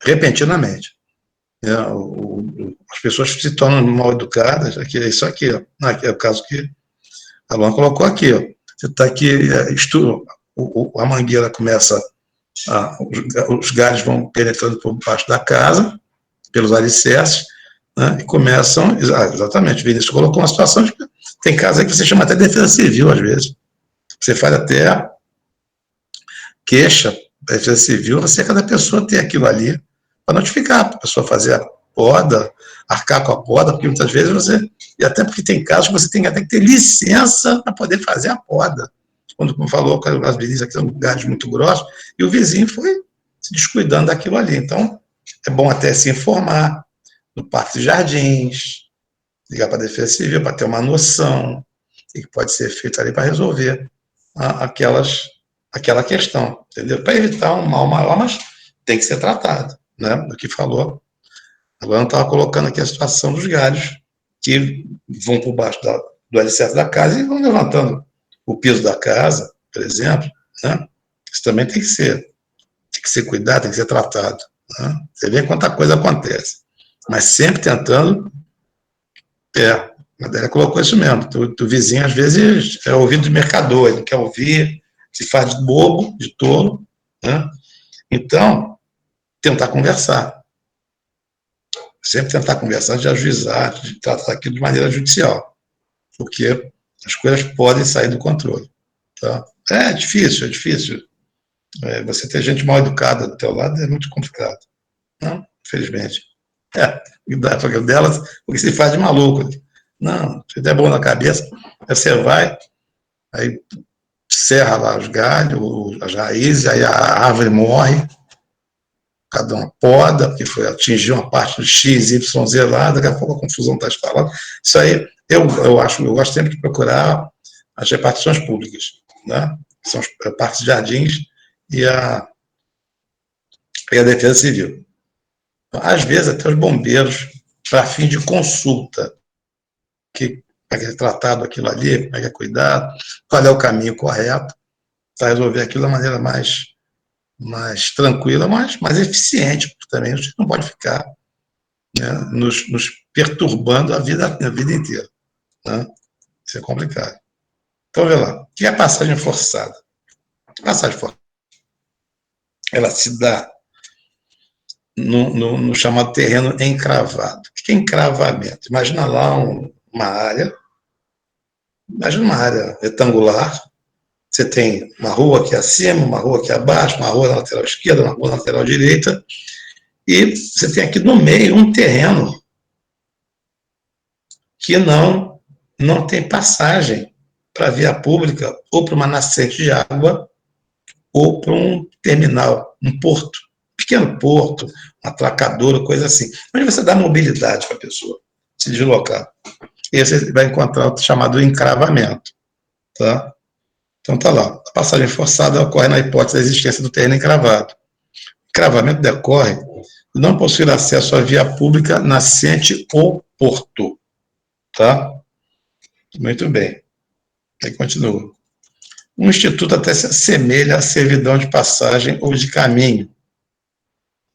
repentinamente. As pessoas se tornam mal educadas, é isso aqui, ó, aqui é o caso que a Luana colocou aqui, ó. Você está aqui, a mangueira começa, os galhos vão penetrando por baixo da casa, pelos alicerces, né, e começam, exatamente, o Vinícius colocou uma situação de, tem casa que você chama até defesa civil, às vezes. Você faz até queixa da defesa civil acerca da pessoa ter aquilo ali para notificar, para a pessoa fazer a poda, arcar com a poda, porque muitas vezes você, e até porque tem casos que você tem até que ter licença para poder fazer a poda. Quando, como falou, as vizinhas aqui são galhos muito grossos, e o vizinho foi se descuidando daquilo ali. Então, é bom até se informar no Parque de Jardins, ligar para a Defesa Civil para ter uma noção do que pode ser feito ali para resolver aquela questão, entendeu? Para evitar um mal maior, mas tem que ser tratado, né? Do que falou. Agora não estava colocando aqui a situação dos galhos que vão por baixo do alicerce da casa e vão levantando o piso da casa, por exemplo, né? Isso também tem que ser cuidado, tem que ser tratado, né? Você vê quanta coisa acontece, mas sempre tentando, a Adélia colocou isso mesmo, o vizinho às vezes é ouvido de mercador, ele não quer ouvir, se faz de bobo, de tolo, né? Então, tentar conversar. Sempre tentar conversar, de ajuizar, de tratar aquilo de maneira judicial, porque as coisas podem sair do controle. Tá? É difícil. Você ter gente mal educada do teu lado é muito complicado. Não, infelizmente. Porque delas, o que se faz de maluco. Não, se der bom na cabeça, você vai, aí serra lá os galhos, as raízes, aí a árvore morre, cada uma poda, porque atingiu uma parte do X, Y, Z lá, daqui a pouco a confusão está instalada. Isso aí, eu gosto sempre de procurar as repartições públicas, né? São os parques de jardins e a Defesa Civil. Às vezes, até os bombeiros, para fim de consulta, como é que é tratado aquilo ali, como é que é cuidado, qual é o caminho correto para resolver aquilo da maneira mais tranquila, mas mais eficiente, porque também a gente não pode ficar, né, nos perturbando a vida inteira. Né? Isso é complicado. Então, vê lá. O que é a passagem forçada? A passagem forçada, ela se dá no chamado terreno encravado. O que é encravamento? Imagina lá uma área retangular. Você tem uma rua aqui acima, uma rua aqui abaixo, uma rua na lateral esquerda, uma rua na lateral direita, e você tem aqui no meio um terreno que não não tem passagem para via pública ou para uma nascente de água ou para um terminal, um porto, pequeno porto, uma atracadora, coisa assim. Onde você dá mobilidade para a pessoa se deslocar. E aí você vai encontrar o chamado encravamento. Tá? Então tá lá. A passagem forçada ocorre na hipótese da existência do terreno encravado. O encravamento decorre de não possuir acesso à via pública nascente ou porto. Tá? Muito bem. Aí continua. Um instituto até se assemelha à servidão de passagem ou de caminho,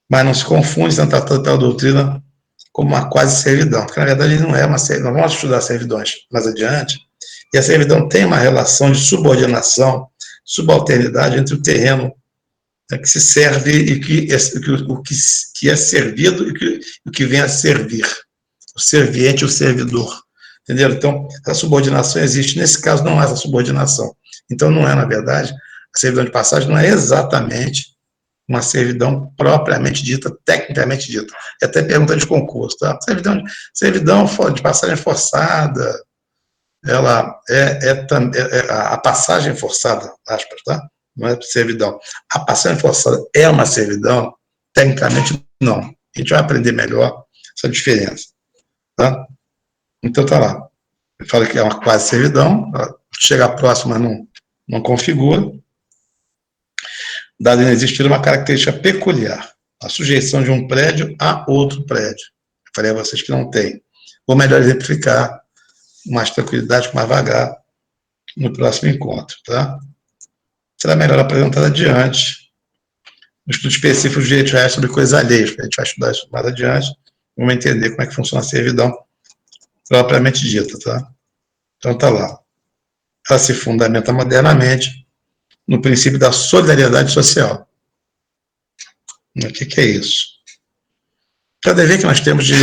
mas não se confunde sendo tratado pela doutrina como uma quase servidão, porque na verdade não é uma servidão. Vamos estudar servidões mais adiante, e a servidão tem uma relação de subordinação, subalternidade entre o terreno que se serve e o que é servido e o que vem a servir, o serviente e o servidor. Entendeu? Então, a subordinação existe. Nesse caso, não há essa subordinação. Então, não é, na verdade, a servidão de passagem não é exatamente uma servidão propriamente dita, tecnicamente dita. É até pergunta de concurso, tá? Servidão de passagem forçada, ela a passagem forçada, aspas, tá? Não é servidão. A passagem forçada é uma servidão? Tecnicamente, não. A gente vai aprender melhor essa diferença, tá? Então, tá lá. Fala que é uma quase servidão, chega próxima, não configura, dado não existir uma característica peculiar, a sujeição de um prédio a outro prédio. Eu falei a vocês que não tem. Vou melhor exemplificar, com mais tranquilidade, com mais vagar, no próximo encontro, tá? Será melhor apresentar adiante, no estudo específico de direitos reais sobre coisas alheias, a gente vai estudar isso mais adiante, vamos entender como é que funciona a servidão propriamente dita, tá? Então tá lá. Ela se fundamenta modernamente no princípio da solidariedade social. O que é isso? É o dever que nós temos de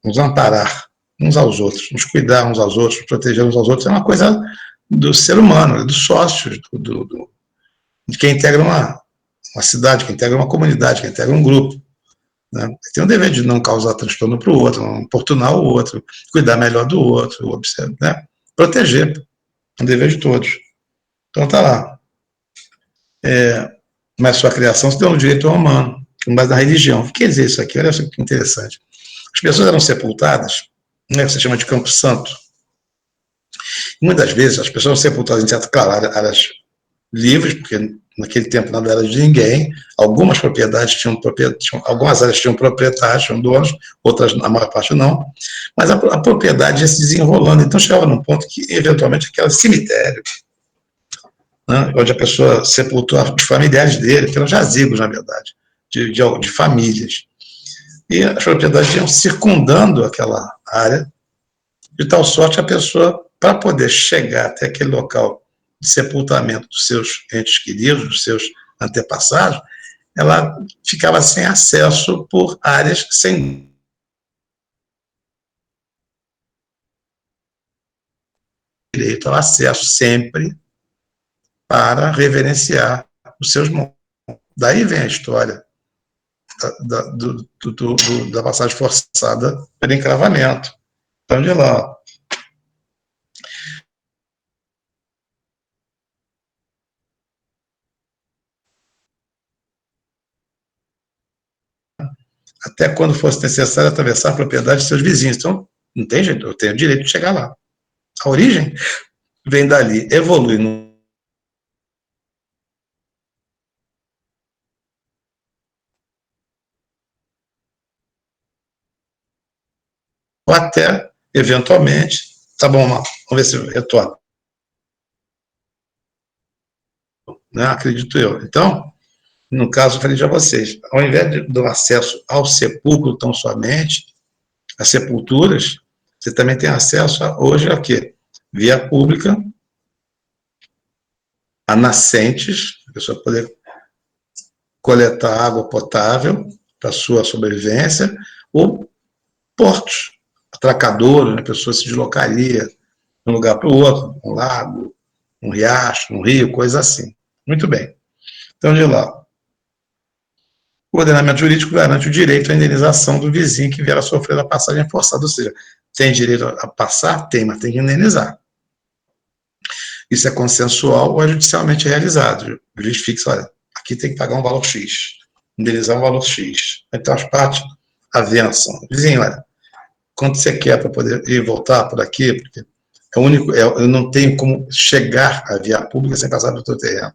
nos amparar uns aos outros, nos cuidar uns aos outros, proteger uns aos outros, é uma coisa do ser humano, dos sócios, de quem integra uma cidade, quem integra uma comunidade, quem integra um grupo. Né? Tem o dever de não causar transtorno para o outro, não importunar o outro, cuidar melhor do outro, observar, né? Proteger, é um dever de todos. Então tá lá. Mas sua criação se deu no direito humano, com base na religião. O que quer dizer isso aqui? Olha só que interessante. As pessoas eram sepultadas, né, que se chama de Campo Santo. E muitas vezes as pessoas eram sepultadas em certas, claro, áreas livres, porque naquele tempo nada era de ninguém. Algumas propriedades algumas áreas tinham proprietários, tinham donos, outras, a maior parte não. Mas a propriedade ia se desenrolando. Então chegava num ponto que, eventualmente, aquele cemitério, né, onde a pessoa sepultou os familiares dele, que eram jazigos, na verdade, de famílias. E as propriedades iam circundando aquela área, de tal sorte a pessoa, para poder chegar até aquele local de sepultamento dos seus entes queridos, dos seus antepassados, ela ficava sem acesso por áreas sem direito ao acesso sempre para reverenciar os seus mortos. Daí vem a história da passagem forçada pelo encravamento. Então, de lá. Até quando fosse necessário atravessar a propriedade de seus vizinhos. Então, não tem jeito, eu tenho o direito de chegar lá. A origem vem dali, evolui até, eventualmente, tá bom, vamos ver se eu retorno. Né? Acredito eu. Então, no caso, eu falei já a vocês, ao invés do acesso ao sepulcro tão somente, as sepulturas, você também tem acesso hoje a quê? Via pública, a nascentes, a pessoa poder coletar água potável para sua sobrevivência, ou portos, atracadores, a pessoa se deslocaria de um lugar para o outro, um lago, um riacho, um rio, coisa assim. Muito bem. Então, de lá. O ordenamento jurídico garante o direito à indenização do vizinho que vier a sofrer a passagem forçada, ou seja, Tem direito a passar? Tem, mas tem que indenizar. Isso é consensual ou é judicialmente realizado. O juiz fixa, olha, aqui tem que pagar um valor X, indenizar um valor X. Então as partes avançam. Vizinho, olha, quanto você quer para poder ir voltar por aqui? Porque é o único, eu não tenho como chegar à via pública sem passar pelo teu terreno.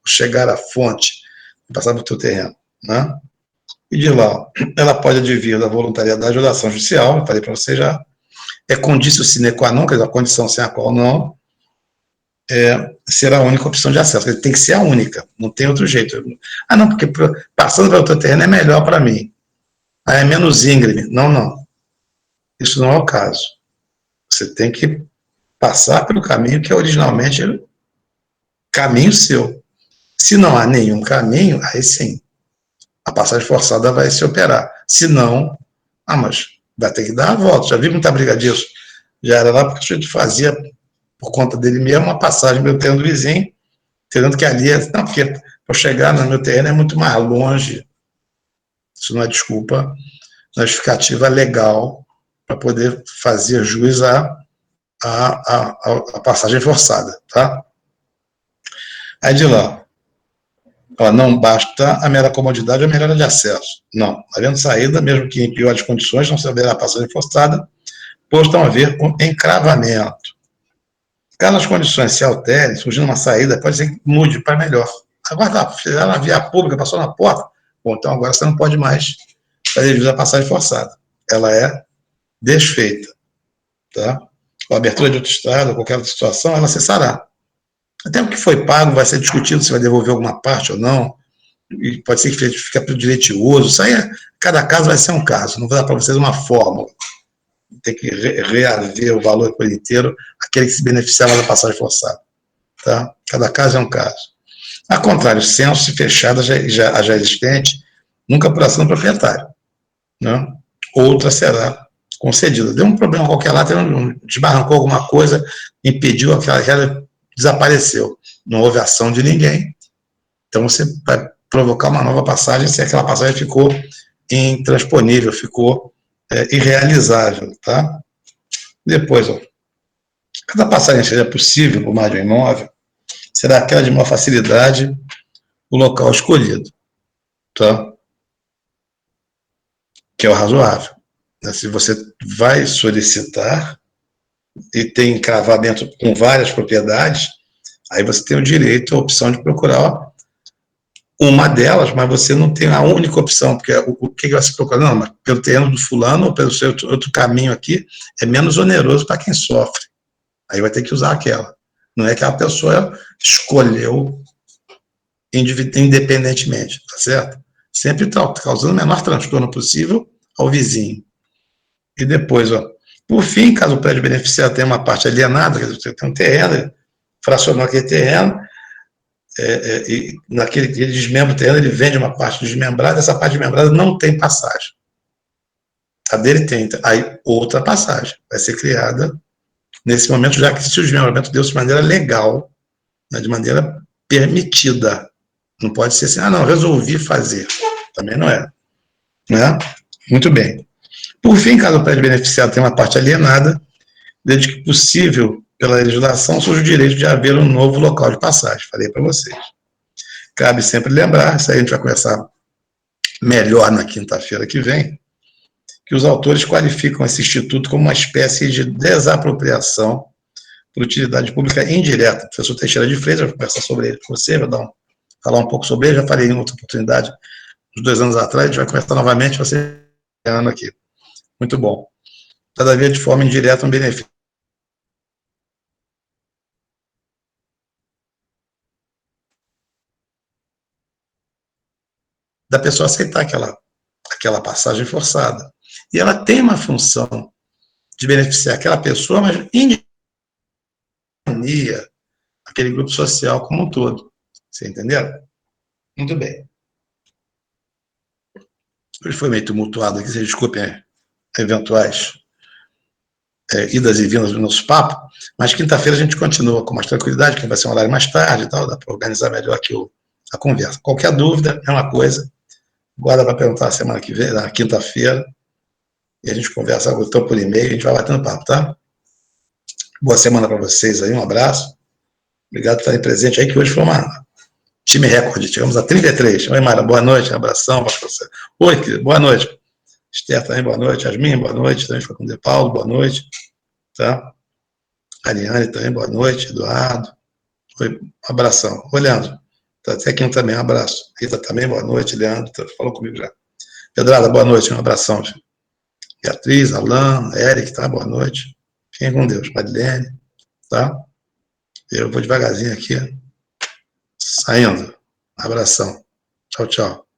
Chegar à fonte sem passar pelo teu terreno. Né? E de lá, ela pode advir da voluntariedade ou da ação judicial, eu falei para você já, é condício sine qua non, quer dizer, a condição sem a qual não, será a única opção de acesso. Ele tem que ser a única, não tem outro jeito. Ah, não, porque passando pelo teu terreno é melhor para mim. Ah, é menos íngreme. Não, não. Isso não é o caso. Você tem que passar pelo caminho que é originalmente caminho seu. Se não há nenhum caminho, aí sim, a passagem forçada vai se operar. Se não, mas vai ter que dar a volta. Já vi muita briga disso. Já era lá porque o sujeito fazia, por conta dele mesmo, uma passagem no meu terreno do vizinho, entendendo que ali não, porque para chegar no meu terreno é muito mais longe. Isso não é desculpa, não é justificativa legal para poder fazer jus a passagem forçada, tá? Aí de lá, não basta a mera comodidade ou a melhora de acesso. Não, havendo saída, mesmo que em piores condições, não se haverá a passagem forçada, pois estão a ver com encravamento. Caso as condições se alterem, surgindo uma saída, pode ser que mude para melhor. Agora, fizeram na via pública, passou na porta, bom, então agora você não pode mais fazer jus à passagem forçada. Ela é desfeita. Tá? A abertura de autoestrada, ou qualquer outra situação, ela cessará. Até o que foi pago vai ser discutido se vai devolver alguma parte ou não, e pode ser que fique para o direitioso. Isso aí, cada caso vai ser um caso, não vou dar para vocês uma fórmula. Tem que reaver o valor por inteiro, aquele que se beneficiava da passagem forçada. Tá? Cada caso é um caso. Ao contrário, censo fechada já existente, nunca por ação do proprietário. Né? Outra será concedida. Deu um problema qualquer lá, desbarrancou alguma coisa, impediu aquela desapareceu. Não houve ação de ninguém. Então você vai provocar uma nova passagem se aquela passagem ficou intransponível, ficou irrealizável. Tá? Depois, cada passagem seja possível por mais de um imóvel, será aquela de maior facilidade o local escolhido. Tá? Que é o razoável. Se você vai solicitar e tem encravamento com várias propriedades, aí você tem o direito, a opção de procurar uma delas, mas você não tem a única opção, porque o que vai se procurar? Não, mas pelo terreno do fulano ou pelo seu outro caminho aqui, é menos oneroso para quem sofre. Aí vai ter que usar aquela. Não é que a pessoa escolheu independentemente, tá certo? Sempre causando o menor transtorno possível ao vizinho. E depois, por fim, caso o prédio beneficiário tenha uma parte alienada, quer dizer, você tem um terreno, fracionou aquele terreno, e naquele ele desmembra o terreno, ele vende uma parte desmembrada, essa parte desmembrada não tem passagem. A dele tem. Aí outra passagem vai ser criada nesse momento, já que se o desmembramento deu-se de maneira legal, né, de maneira permitida. Não pode ser assim, não, resolvi fazer. Também não é. Né? Muito bem. Por fim, caso o prédio beneficiário tenha uma parte alienada, desde que possível, pela legislação, surge o direito de haver um novo local de passagem. Falei para vocês. Cabe sempre lembrar, isso aí a gente vai conversar melhor na quinta-feira que vem, que os autores qualificam esse instituto como uma espécie de desapropriação por utilidade pública indireta. O professor Teixeira de Freitas vai conversar sobre ele com você, falar um pouco sobre ele, já falei em outra oportunidade, uns 2 anos atrás, a gente vai conversar novamente, você aqui. Muito bom. Todavia, de forma indireta, um benefício da pessoa aceitar aquela passagem forçada. E ela tem uma função de beneficiar aquela pessoa, mas indiria aquele grupo social como um todo. Você entendeu? Muito bem. Hoje foi meio tumultuado aqui, vocês desculpem eventuais idas e vindas do nosso papo, mas quinta-feira a gente continua com mais tranquilidade, que vai ser um horário mais tarde e tal, dá para organizar melhor aqui a conversa. Qualquer dúvida, é uma coisa, guarda para perguntar a semana que vem, na quinta-feira, e a gente conversa, então por e-mail, a gente vai batendo papo, tá? Boa semana para vocês aí, um abraço. Obrigado por estarem presentes aí, que hoje foi uma time recorde. Chegamos a 33. Oi, Mara, boa noite, um abração para você. Oi, querido, boa noite. Esther também, boa noite. Yasmin, boa noite. Também foi com o De Paulo, boa noite. Tá? Ariane também, boa noite. Eduardo. Oi, um abração. Oi, Leandro. Tá até aqui também, um abraço. Rita também, boa noite. Leandro, falou comigo já. Pedrada, boa noite, um abração. Filho. Beatriz, Alain, Eric, tá? Boa noite. Fiquem com Deus. Madeleine, tá? Eu vou devagarzinho aqui, saindo. Abração. Tchau, tchau.